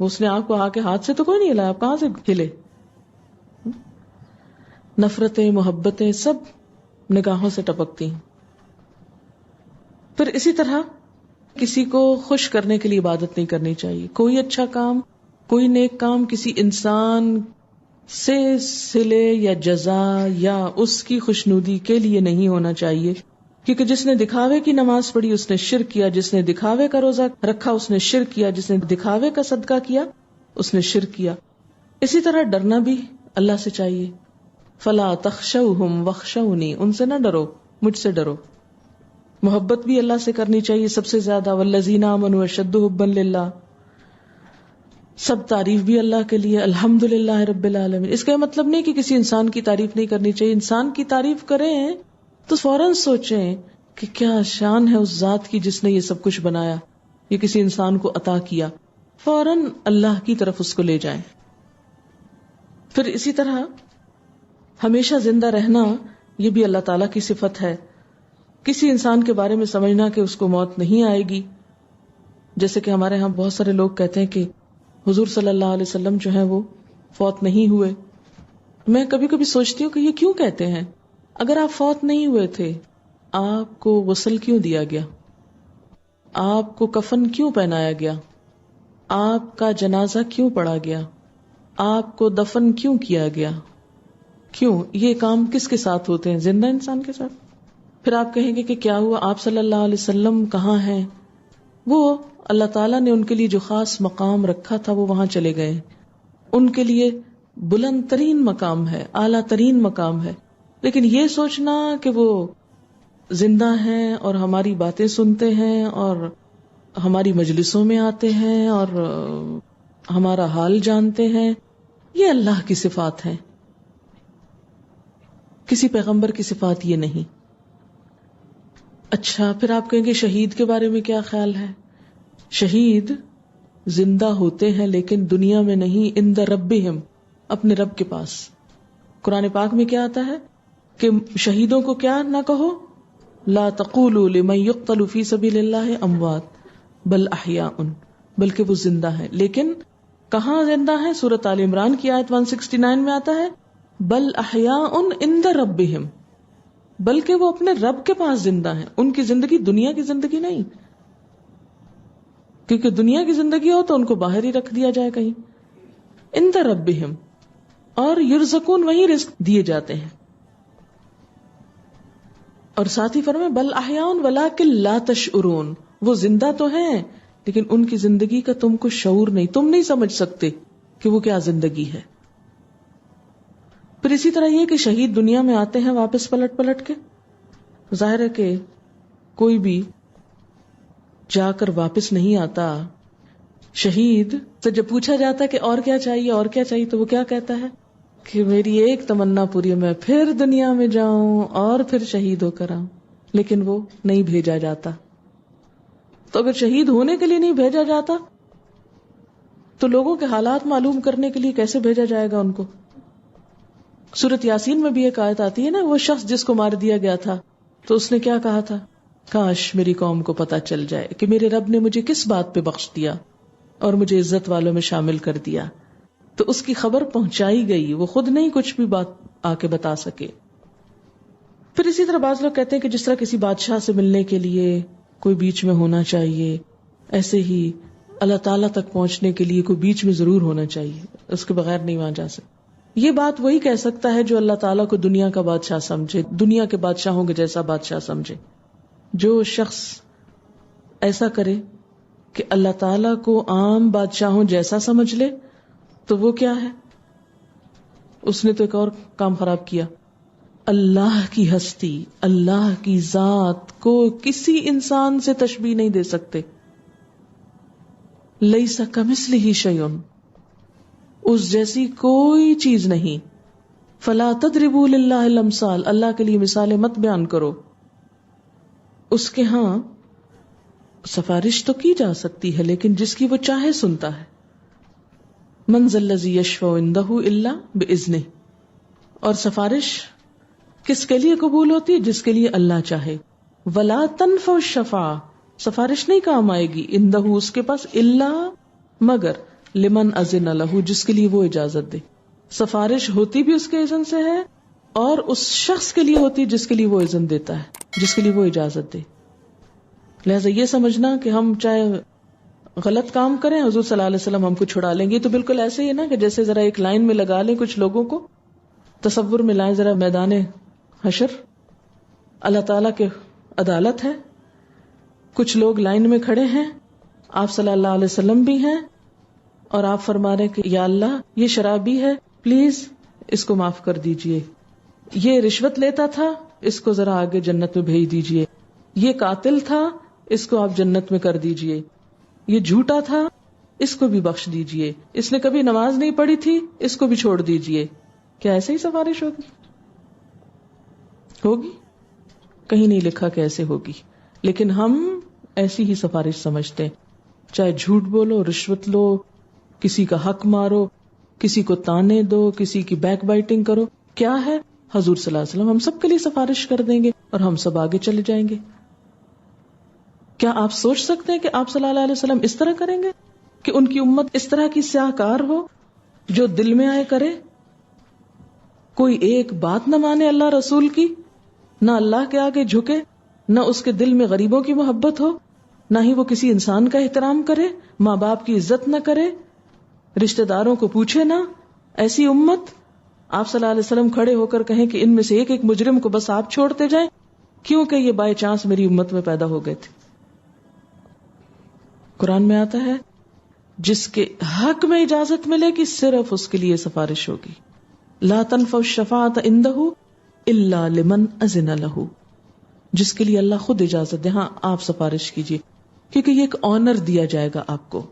Speaker 2: اس نے آپ کو آ کے ہاتھ سے تو کوئی نہیں ہلا، آپ کہاں سے ہلے؟ نفرتیں، محبتیں سب نگاہوں سے ٹپکتی ہیں. پھر اسی طرح کسی کو خوش کرنے کے لیے عبادت نہیں کرنی چاہیے. کوئی اچھا کام، کوئی نیک کام کسی انسان سے صلے یا جزا یا اس کی خوشنودی کے لیے نہیں ہونا چاہیے، کیونکہ جس نے دکھاوے کی نماز پڑھی اس نے شرک کیا، جس نے دکھاوے کا روزہ رکھا اس نے شرک کیا، جس نے دکھاوے کا صدقہ کیا اس نے شرک کیا. اسی طرح ڈرنا بھی اللہ سے چاہیے. فلا تخشوہم واخشونی، ان سے نہ ڈرو، مجھ سے ڈرو. محبت بھی اللہ سے کرنی چاہیے سب سے زیادہ. والذین آمنوا اشد حبا للہ. سب تعریف بھی اللہ کے لیے. الحمدللہ رب العالمین. اس کا مطلب نہیں کہ کسی انسان کی تعریف نہیں کرنی چاہیے. انسان کی تعریف کریں تو فوراً سوچیں کہ کیا شان ہے اس ذات کی جس نے یہ سب کچھ بنایا، یہ کسی انسان کو عطا کیا. فوراً اللہ کی طرف اس کو لے جائیں. پھر اسی طرح ہمیشہ زندہ رہنا یہ بھی اللہ تعالیٰ کی صفت ہے. کسی انسان کے بارے میں سمجھنا کہ اس کو موت نہیں آئے گی، جیسے کہ ہمارے ہاں بہت سارے لوگ کہتے ہیں کہ حضور صلی اللہ علیہ وسلم جو ہیں وہ فوت نہیں ہوئے. میں کبھی کبھی سوچتی ہوں کہ یہ کیوں کہتے ہیں؟ اگر آپ فوت نہیں ہوئے تھے، آپ کو غسل کیوں دیا گیا؟ آپ کو کفن کیوں پہنایا گیا؟ آپ کا جنازہ کیوں پڑھا گیا؟ آپ کو دفن کیوں کیا گیا؟ کیوں؟ یہ کام کس کے ساتھ ہوتے ہیں؟ زندہ انسان کے ساتھ. پھر آپ کہیں گے کہ کیا ہوا؟ آپ صلی اللہ علیہ وسلم کہاں ہیں؟ وہ اللہ تعالیٰ نے ان کے لیے جو خاص مقام رکھا تھا وہ وہاں چلے گئے. ان کے لیے بلند ترین مقام ہے، اعلیٰ ترین مقام ہے. لیکن یہ سوچنا کہ وہ زندہ ہیں اور ہماری باتیں سنتے ہیں اور ہماری مجلسوں میں آتے ہیں اور ہمارا حال جانتے ہیں، یہ اللہ کی صفات ہیں. کسی پیغمبر کی صفات یہ نہیں. اچھا، پھر آپ کہیں گے شہید کے بارے میں کیا خیال ہے؟ شہید زندہ ہوتے ہیں لیکن دنیا میں نہیں، عند ربہم، اپنے رب کے پاس. قرآن پاک میں کیا آتا ہے کہ شہیدوں کو کیا نہ کہو؟ لا تقولوا لمن يقتل فی سبیل اللہ اموات بل احیاء، بلکہ وہ زندہ ہیں. لیکن کہاں زندہ ہیں؟ سورۃ آل عمران کی آیت 169 میں آتا ہے بل احیاء عند ربہم، بلکہ وہ اپنے رب کے پاس زندہ ہیں. ان کی زندگی دنیا کی زندگی نہیں، کیونکہ دنیا کی زندگی ہو تو ان کو باہر ہی رکھ دیا جائے کہیں. عند ربہم، اور یرزقون، وہی رزق دیے جاتے ہیں. اور ساتھ ہی فرمائے بل احیاء ولکن لا تشعرون، وہ زندہ تو ہیں لیکن ان کی زندگی کا تم کو شعور نہیں، تم نہیں سمجھ سکتے کہ وہ کیا زندگی ہے. پھر اسی طرح یہ کہ شہید دنیا میں آتے ہیں واپس پلٹ کے. ظاہر ہے کہ کوئی بھی جا کر واپس نہیں آتا. شہید سے جب پوچھا جاتا ہے کہ اور کیا چاہیے اور کیا چاہیے تو وہ کیا کہتا ہے کہ میری ایک تمنا پوری ہے، میں پھر دنیا میں جاؤں اور پھر شہید ہو کر آؤں. لیکن وہ نہیں بھیجا جاتا. تو اگر شہید ہونے کے لیے نہیں بھیجا جاتا تو لوگوں کے حالات معلوم کرنے کے لیے کیسے بھیجا جائے گا ان کو؟ سورۃ یاسین میں بھی ایک آیت آتی ہے نا، وہ شخص جس کو مار دیا گیا تھا تو اس نے کیا کہا تھا؟ کاش میری قوم کو پتا چل جائے کہ میرے رب نے مجھے کس بات پہ بخش دیا اور مجھے عزت والوں میں شامل کر دیا. تو اس کی خبر پہنچائی گئی، وہ خود نہیں کچھ بھی بات آ کے بتا سکے. پھر اسی طرح بعض لوگ کہتے ہیں کہ جس طرح کسی بادشاہ سے ملنے کے لیے کوئی بیچ میں ہونا چاہیے، ایسے ہی اللہ تعالیٰ تک پہنچنے کے لیے کوئی بیچ میں ضرور ہونا چاہیے، اس کے بغیر نہیں وہاں جا سکتے. یہ بات وہی کہہ سکتا ہے جو اللہ تعالیٰ کو دنیا کا بادشاہ سمجھے، دنیا کے بادشاہوں کے جیسا بادشاہ سمجھے. جو شخص ایسا کرے کہ اللہ تعالیٰ کو عام بادشاہوں جیسا سمجھ لے تو وہ کیا ہے؟ اس نے تو ایک اور کام خراب کیا. اللہ کی ہستی، اللہ کی ذات کو کسی انسان سے تشبیہ نہیں دے سکتے. لیس کمثلہ شیء، اس جیسی کوئی چیز نہیں. فلا تضربوا للہ الامثال، اللہ کے لیے مثالیں مت بیان کرو. اس کے ہاں سفارش تو کی جا سکتی ہے لیکن جس کی وہ چاہے سنتا ہے. من ذا الذی یشفع عندہ الا باذنہ، اور سفارش کس کے لیے قبول ہوتی ہے؟ جس کے لیے اللہ چاہے. ولا تنفع الشفاعہ، سفارش نہیں کام آئے گی عندہ اس کے پاس، الا مگر لمن اذن لہ، جس کے لیے وہ اجازت دے. سفارش ہوتی بھی اس کے اذن سے ہے اور اس شخص کے لیے ہوتی جس کے لیے وہ اذن دیتا ہے، جس کے لیے وہ اجازت دے. لہذا یہ سمجھنا کہ ہم چاہے غلط کام کریں حضور صلی اللہ علیہ وسلم ہم کو چھڑا لیں گے، تو بالکل ایسے ہی نا کہ جیسے ذرا ایک لائن میں لگا لیں کچھ لوگوں کو، تصور میں لائیں ذرا میدان حشر، اللہ تعالیٰ کے عدالت ہے، کچھ لوگ لائن میں کھڑے ہیں، آپ صلی اللہ علیہ وسلم بھی ہیں، اور آپ فرما رہے کہ یا اللہ یہ شرابی ہے، پلیز اس کو معاف کر دیجئے، یہ رشوت لیتا تھا، اس کو ذرا آگے جنت میں بھیج دیجئے، یہ قاتل تھا، اس کو آپ جنت میں کر دیجئے، یہ جھوٹا تھا، اس کو بھی بخش دیجئے، اس نے کبھی نماز نہیں پڑھی تھی، اس کو بھی چھوڑ دیجئے. کیا ایسے ہی سفارش ہوگی؟ ہوگی؟ کہیں نہیں لکھا کہ ایسے ہوگی، لیکن ہم ایسی ہی سفارش سمجھتے ہیں. چاہے جھوٹ بولو، رشوت لو، کسی کا حق مارو، کسی کو تانے دو، کسی کی بیک بائٹنگ کرو، کیا ہے؟ حضور صلی اللہ علیہ وسلم ہم سب کے لیے سفارش کر دیں گے اور ہم سب آگے چلے جائیں گے. کیا آپ سوچ سکتے ہیں کہ آپ صلی اللہ علیہ وسلم اس طرح کریں گے کہ ان کی امت اس طرح کی سیاہ کار ہو، جو دل میں آئے کرے، کوئی ایک بات نہ مانے اللہ رسول کی، نہ اللہ کے آگے جھکے، نہ اس کے دل میں غریبوں کی محبت ہو، نہ ہی وہ کسی انسان کا احترام کرے، ماں باپ کی عزت نہ کرے، رشتہ داروں کو پوچھے نہ. ایسی امت آپ صلی اللہ علیہ وسلم کھڑے ہو کر کہیں کہ ان میں سے ایک ایک مجرم کو بس آپ چھوڑتے جائیں کیونکہ یہ بائی چانس میری امت میں پیدا ہو گئے تھے. قرآن میں آتا ہے جس کے حق میں اجازت ملے گی صرف اس کے لیے سفارش ہوگی. لا تنفع الشفاعۃ عندہ الا لمن اذن لہ، جس کے لیے اللہ خود اجازت دے. ہاں آپ سفارش کیجیے کیونکہ یہ ایک آنر دیا جائے گا آپ کو.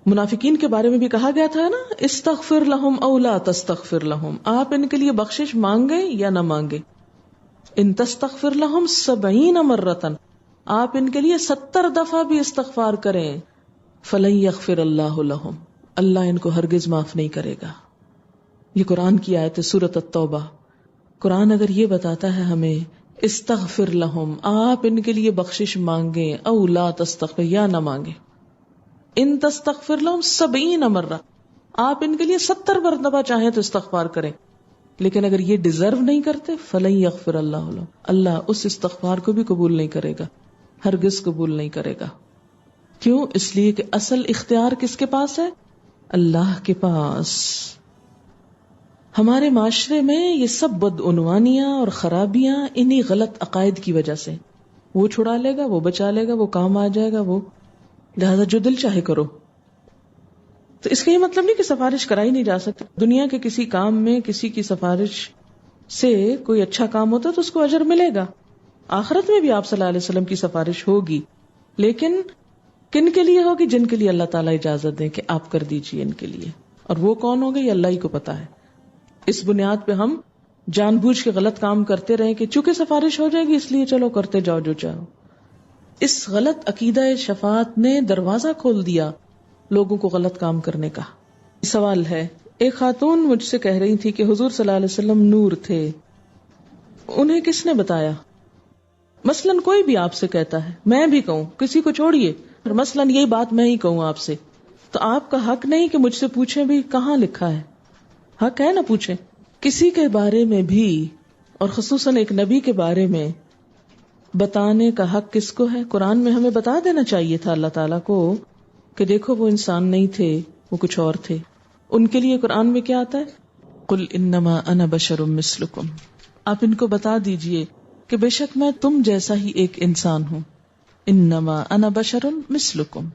Speaker 2: منافقین کے بارے میں بھی کہا گیا تھا نا، استغفر لہم او لا تستغفر لہم، آپ ان کے لیے بخشش مانگیں یا نہ مانگیں. ان تستغفر لہم 70 مرۃ، آپ ان کے لیے 70 دفعہ بھی استغفار کریں، فلن یغفر اللہ لہم، اللہ ان کو ہرگز معاف نہیں کرے گا. یہ قرآن کی آیت ہے سورۃ التوبہ. قرآن اگر یہ بتاتا ہے ہمیں استغفر لہم، آپ ان کے لیے بخشش مانگیں، او لا تستغفر، یا نہ مانگیں. ان تستغفر لہم 70 مرہ، آپ ان کے لیے 70 مرتبہ چاہیں تو استغفار کریں، لیکن اگر یہ ڈیزرو نہیں کرتے فلن یغفر اللہ لہم، اللہ اس استغفار کو بھی قبول نہیں کرے گا، ہرگز قبول نہیں کرے گا. کیوں؟ اس لیے کہ اصل اختیار کس کے پاس ہے؟ اللہ کے پاس. ہمارے معاشرے میں یہ سب بدعنوانیاں اور خرابیاں انہی غلط عقائد کی وجہ سے. وہ چھڑا لے گا، وہ بچا لے گا، وہ کام آ جائے گا، وہ لہذا جو دل چاہے کرو. تو اس کا یہ مطلب نہیں کہ سفارش کرائی نہیں جا سکتی. دنیا کے کسی کام میں کسی کی سفارش سے کوئی اچھا کام ہوتا ہے تو اس کو اجر ملے گا. آخرت میں بھی آپ صلی اللہ علیہ وسلم کی سفارش ہوگی، لیکن کن کے لیے ہوگی؟ جن کے لیے اللہ تعالیٰ اجازت دیں کہ آپ کر دیجیے ان کے لیے. اور وہ کون ہوگے یہ اللہ ہی کو پتا ہے. اس بنیاد پہ ہم جان بوجھ کے غلط کام کرتے رہیں کہ چونکہ سفارش ہو جائے گی اس لیے چلو کرتے جاؤ جو چاہو. اس غلط عقیدہ شفاعت نے دروازہ کھول دیا لوگوں کو غلط کام کرنے کا. سوال ہے ایک خاتون مجھ سے کہہ رہی تھی کہ حضور صلی اللہ علیہ وسلم نور تھے، انہیں کس نے بتایا؟ مثلاً کوئی بھی آپ سے کہتا ہے، میں بھی کہوں، کسی کو چھوڑیے، مثلاً یہی بات میں ہی کہوں آپ سے، تو آپ کا حق نہیں کہ مجھ سے پوچھیں بھی کہاں لکھا ہے؟ حق ہے نہ پوچھیں۔ کسی کے بارے میں بھی، اور خصوصاً ایک نبی کے بارے میں بتانے کا حق کس کو ہے؟ قرآن میں ہمیں بتا دینا چاہیے تھا اللہ تعالیٰ کو کہ دیکھو وہ انسان نہیں تھے، وہ کچھ اور تھے۔ ان کے لیے قرآن میں کیا آتا ہے؟ قل انما انا بشر مثلکم، آپ ان کو بتا دیجئے کہ بے شک میں تم جیسا ہی ایک انسان ہوں۔ انما انا بشر مثلکم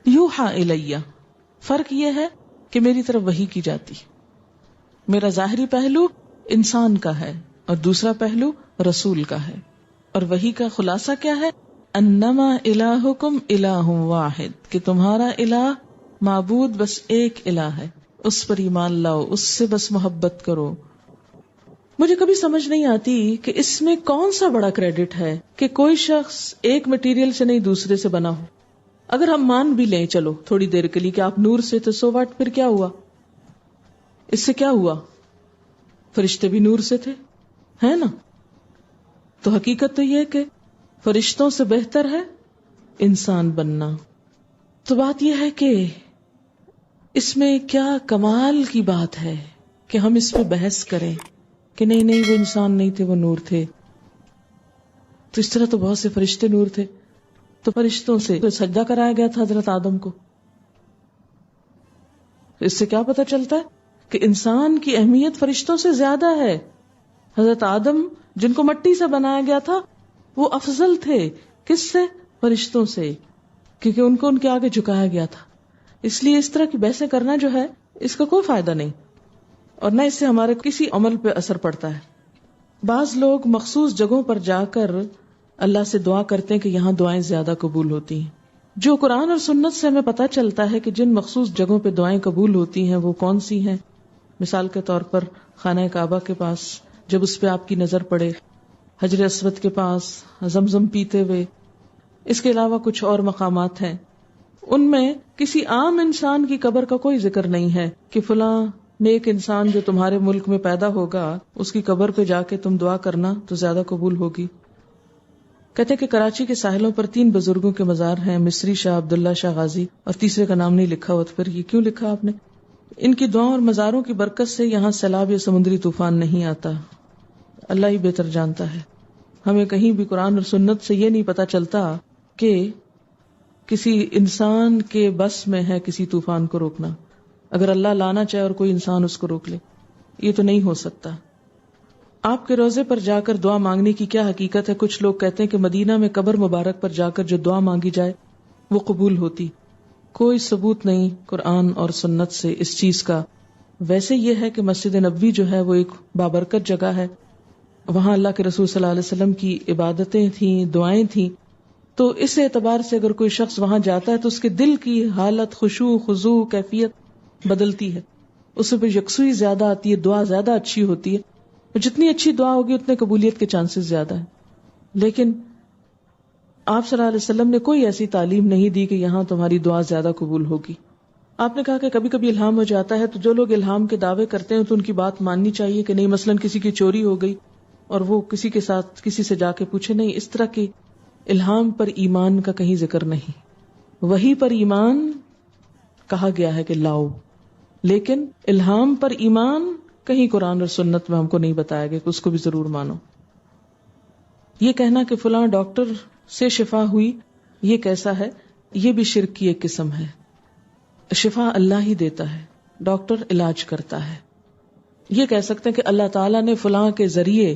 Speaker 2: یوحا الی، فرق یہ ہے کہ میری طرف وحی کی جاتی، میرا ظاہری پہلو انسان کا ہے اور دوسرا پہلو رسول کا ہے، اور وحی کا خلاصہ کیا ہے؟ انما الہکم الہ واحد، کہ تمہارا الہ معبود بس ایک الہ ہے، اس پر ایمان لاؤ، اس سے بس محبت کرو۔ مجھے کبھی سمجھ نہیں آتی کہ اس میں کون سا بڑا کریڈٹ ہے کہ کوئی شخص ایک مٹیریل سے نہیں دوسرے سے بنا ہو۔ اگر ہم مان بھی لیں چلو تھوڑی دیر کے لیے کہ آپ نور سے تھے، سو واٹ، پھر کیا ہوا؟ اس سے کیا ہوا؟ فرشتے بھی نور سے تھے، ہے نا؟ تو حقیقت تو یہ کہ فرشتوں سے بہتر ہے انسان بننا۔ تو بات یہ ہے کہ اس میں کیا کمال کی بات ہے کہ ہم اس پہ بحث کریں کہ نہیں وہ انسان نہیں تھے، وہ نور تھے۔ تو اس طرح تو بہت سے فرشتے نور تھے، تو فرشتوں سے سجدہ کرایا گیا تھا حضرت آدم کو۔ اس سے کیا پتہ چلتا ہے کہ انسان کی اہمیت فرشتوں سے زیادہ ہے۔ حضرت آدم جن کو مٹی سے بنایا گیا تھا وہ افضل تھے، کس سے؟ فرشتوں سے، کیونکہ ان کو ان کے آگے جھکایا گیا تھا۔ اس لیے اس طرح کی بحثیں کرنا جو ہے اس کا کوئی فائدہ نہیں، اور نہ اس سے ہمارے کسی عمل پہ اثر پڑتا ہے۔ بعض لوگ مخصوص جگہوں پر جا کر اللہ سے دعا کرتے ہیں کہ یہاں دعائیں زیادہ قبول ہوتی ہیں۔ جو قرآن اور سنت سے ہمیں پتہ چلتا ہے کہ جن مخصوص جگہوں پہ دعائیں قبول ہوتی ہیں وہ کون سی ہیں، مثال کے طور پر خانہ کعبہ کے پاس جب اس پہ آپ کی نظر پڑے، حجر اسود کے پاس زمزم پیتے ہوئے، اس کے علاوہ کچھ اور مقامات ہیں، ان میں کسی عام انسان کی قبر کا کوئی ذکر نہیں ہے کہ فلاں نیک انسان جو تمہارے ملک میں پیدا ہوگا اس کی قبر پہ جا کے تم دعا کرنا تو زیادہ قبول ہوگی۔ کہتے ہیں کہ کراچی کے ساحلوں پر 3 بزرگوں کے مزار ہیں، مصری شاہ عبداللہ شاہ غازی، اور تیسرے کا نام نہیں لکھا ہوا، تو پھر یہ کیوں لکھا آپ نے؟ ان کی دعاؤں اور مزاروں کی برکت سے یہاں سیلاب یا سمندری طوفان نہیں آتا، اللہ ہی بہتر جانتا ہے۔ ہمیں کہیں بھی قرآن اور سنت سے یہ نہیں پتا چلتا کہ کسی انسان کے بس میں ہے کسی طوفان کو روکنا، اگر اللہ لانا چاہے اور کوئی انسان اس کو روک لے، یہ تو نہیں ہو سکتا۔ آپ کے روزے پر جا کر دعا مانگنے کی کیا حقیقت ہے؟ کچھ لوگ کہتے ہیں کہ مدینہ میں قبر مبارک پر جا کر جو دعا مانگی جائے وہ قبول ہوتی۔ کوئی ثبوت نہیں قرآن اور سنت سے اس چیز کا۔ ویسے یہ ہے کہ مسجد نبوی جو ہے وہ ایک بابرکت جگہ ہے، وہاں اللہ کے رسول صلی اللہ علیہ وسلم کی عبادتیں تھیں، دعائیں تھیں، تو اس اعتبار سے اگر کوئی شخص وہاں جاتا ہے تو اس کے دل کی حالت، خشوع خضوع، کیفیت بدلتی ہے، اس میں یکسوئی زیادہ آتی ہے، دعا زیادہ اچھی ہوتی ہے، جتنی اچھی دعا ہوگی اتنے قبولیت کے چانسز زیادہ ہیں۔ لیکن آپ صلی اللہ علیہ وسلم نے کوئی ایسی تعلیم نہیں دی کہ یہاں تمہاری دعا زیادہ قبول ہوگی۔ آپ نے کہا کہ کبھی کبھی الہام ہو جاتا ہے، تو جو لوگ الہام کے دعوے کرتے ہیں تو ان کی بات ماننی چاہیے کہ نہیں، مثلاً کسی کی چوری ہو گئی اور وہ کسی کے ساتھ کسی سے جا کے پوچھے، نہیں، اس طرح کی الہام پر ایمان کا کہیں ذکر نہیں۔ وحی پر ایمان کہا گیا ہے کہ لاؤ، لیکن الہام پر ایمان کہیں قرآن اور سنت میں ہم کو نہیں بتایا گیا کہ اس کو بھی ضرور مانو۔ یہ کہنا کہ فلاں ڈاکٹر سے شفا ہوئی، یہ کیسا ہے؟ یہ بھی شرک کی ایک قسم ہے۔ شفا اللہ ہی دیتا ہے، ڈاکٹر علاج کرتا ہے۔ یہ کہہ سکتے ہیں کہ اللہ تعالیٰ نے فلاں کے ذریعے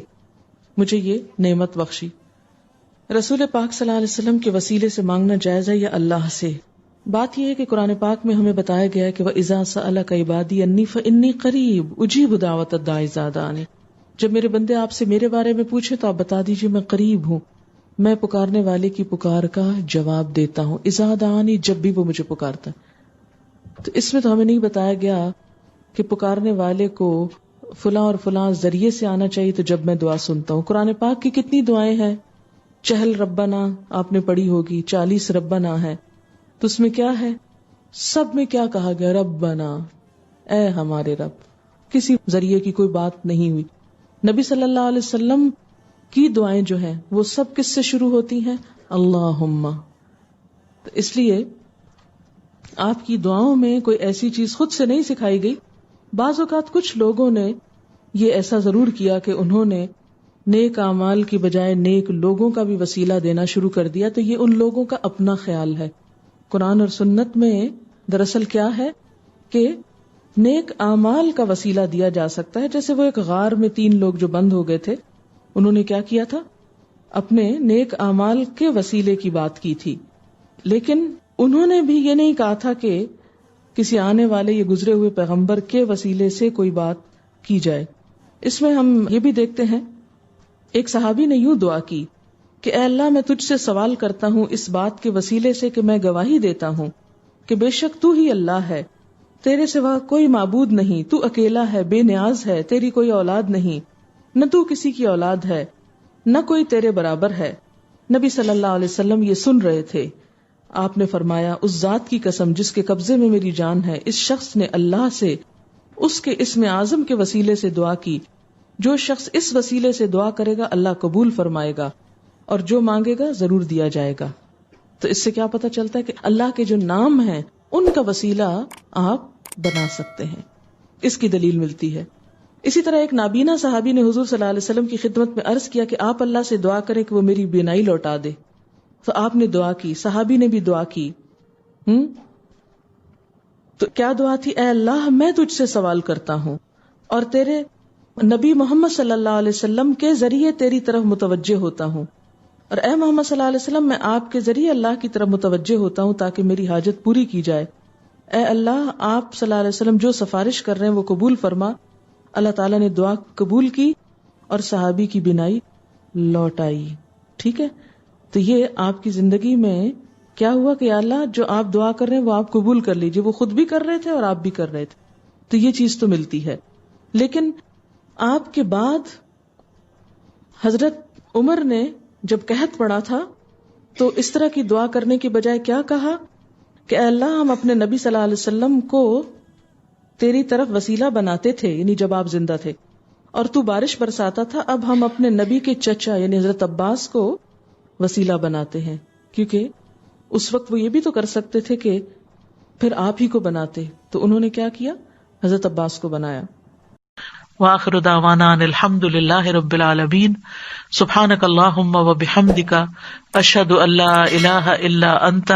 Speaker 2: مجھے یہ نعمت بخشی۔ رسول پاک صلی اللہ علیہ وسلم کے وسیلے سے مانگنا جائز ہے یا اللہ سے؟ بات یہ ہے کہ قرآن پاک میں ہمیں بتایا گیا ہے کہ وَإِذَا سَأَلَكَ عِبَادِي أَنِّي فَإِنِّي قَرِيبٌ أُجِيبُ دَعْوَةَ الدَّاعِ إِذَا دَعَانِ۔ جب میرے بندے آپ سے میرے بارے میں پوچھے تو آپ بتا دیجئے میں قریب ہوں، میں پکارنے والے کی پکار کا جواب دیتا ہوں، اذا دعانی، جب بھی وہ مجھے پکارتا ہے۔ تو اس میں تو ہمیں نہیں بتایا گیا کہ پکارنے والے کو فلاں اور فلاں ذریعے سے آنا چاہیے تو جب میں دعا سنتا ہوں۔ قرآن پاک کی کتنی دعائیں ہیں؟ 40 ربنا آپ نے پڑھی ہوگی، 40 ربنا ہے، تو اس میں کیا ہے؟ سب میں کیا کہا گیا؟ ربنا، اے ہمارے رب. کسی ذریعے کی کوئی بات نہیں ہوئی. نبی صلی اللہ علیہ وسلم کی دعائیں جو ہیں وہ سب کس سے شروع ہوتی ہیں؟ اللہم. تو اس لیے آپ کی دعاؤں میں کوئی ایسی چیز خود سے نہیں سکھائی گئی. بعض اوقات کچھ لوگوں نے یہ ایسا ضرور کیا کہ انہوں نے نیک اعمال کی بجائے نیک لوگوں کا بھی وسیلہ دینا شروع کر دیا. تو یہ ان لوگوں کا اپنا خیال ہے. قرآن اور سنت میں دراصل کیا ہے کہ نیک اعمال کا وسیلہ دیا جا سکتا ہے. جیسے وہ ایک غار میں 3 لوگ جو بند ہو گئے تھے، انہوں نے کیا کیا تھا؟ اپنے نیک اعمال کے وسیلے کی بات کی تھی. لیکن انہوں نے بھی یہ نہیں کہا تھا کہ کسی آنے والے یا گزرے ہوئے پیغمبر کے وسیلے سے کوئی بات کی جائے. اس میں ہم یہ بھی دیکھتے ہیں ایک صحابی نے یوں دعا کی کہ اے اللہ میں تجھ سے سوال کرتا ہوں اس بات کے وسیلے سے کہ میں گواہی دیتا ہوں کہ بے شک تو ہی اللہ ہے، تیرے سوا کوئی معبود نہیں، تو اکیلا ہے، بے نیاز ہے، تیری کوئی اولاد نہیں، نہ تو کسی کی اولاد ہے، نہ کوئی تیرے برابر ہے. نبی صلی اللہ علیہ وسلم یہ سن رہے تھے. آپ نے فرمایا اس ذات کی قسم جس کے قبضے میں میری جان ہے، اس شخص نے اللہ سے اس کے اسم اعظم کے وسیلے سے دعا کی. جو شخص اس وسیلے سے دعا کرے گا اللہ قبول فرمائے گا، اور جو مانگے گا ضرور دیا جائے گا. تو اس سے کیا پتہ چلتا ہے کہ اللہ کے جو نام ہیں ان کا وسیلہ آپ بنا سکتے ہیں. اس کی دلیل ملتی ہے. اسی طرح ایک نابینا صحابی نے حضور صلی اللہ علیہ وسلم کی خدمت میں عرض کیا کہ آپ اللہ سے دعا کریں کہ وہ میری بینائی لوٹا دے. تو آپ نے دعا کی، صحابی نے بھی دعا کی. تو کیا دعا تھی؟ اے اللہ میں تجھ سے سوال کرتا ہوں اور تیرے نبی محمد صلی اللہ علیہ وسلم کے ذریعے تیری طرف متوجہ ہوتا ہوں، اور اے محمد صلی اللہ علیہ وسلم میں آپ کے ذریعے اللہ کی طرف متوجہ ہوتا ہوں تاکہ میری حاجت پوری کی جائے. اے اللہ آپ صلی اللہ علیہ وسلم جو سفارش کر رہے ہیں وہ قبول فرما. اللہ تعالیٰ نے دعا قبول کی اور صحابی کی بینائی لوٹ آئی. ٹھیک ہے، تو یہ آپ کی زندگی میں کیا ہوا کہ یا اللہ جو آپ دعا کر رہے ہیں وہ آپ قبول کر لیجئے. وہ خود بھی کر رہے تھے اور آپ بھی کر رہے تھے. تو یہ چیز تو ملتی ہے. لیکن آپ کے بعد حضرت عمر نے جب قحط پڑا تھا تو اس طرح کی دعا کرنے کی بجائے کیا کہا کہ اے اللہ ہم اپنے نبی صلی اللہ علیہ وسلم کو تیری طرف وسیلہ بناتے تھے، یعنی جب آپ زندہ تھے، اور تو بارش برساتا تھا. اب ہم اپنے نبی کے چچا یعنی حضرت عباس کو وسیلہ بناتے ہیں، کیونکہ اس وقت وہ یہ بھی تو کر سکتے تھے کہ پھر آپ ہی کو بناتے. تو انہوں نے کیا کیا؟ حضرت عباس کو بنایا.
Speaker 1: وآخر دعوانا ان الحمد للہ رب العالمین. سبحانک اللہم وبحمدک اشہد ان لا الہ الا انت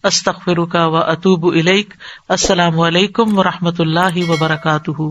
Speaker 1: استغفرک واتوب الیک. السلام علیکم ورحمۃ اللہ وبرکاتہ.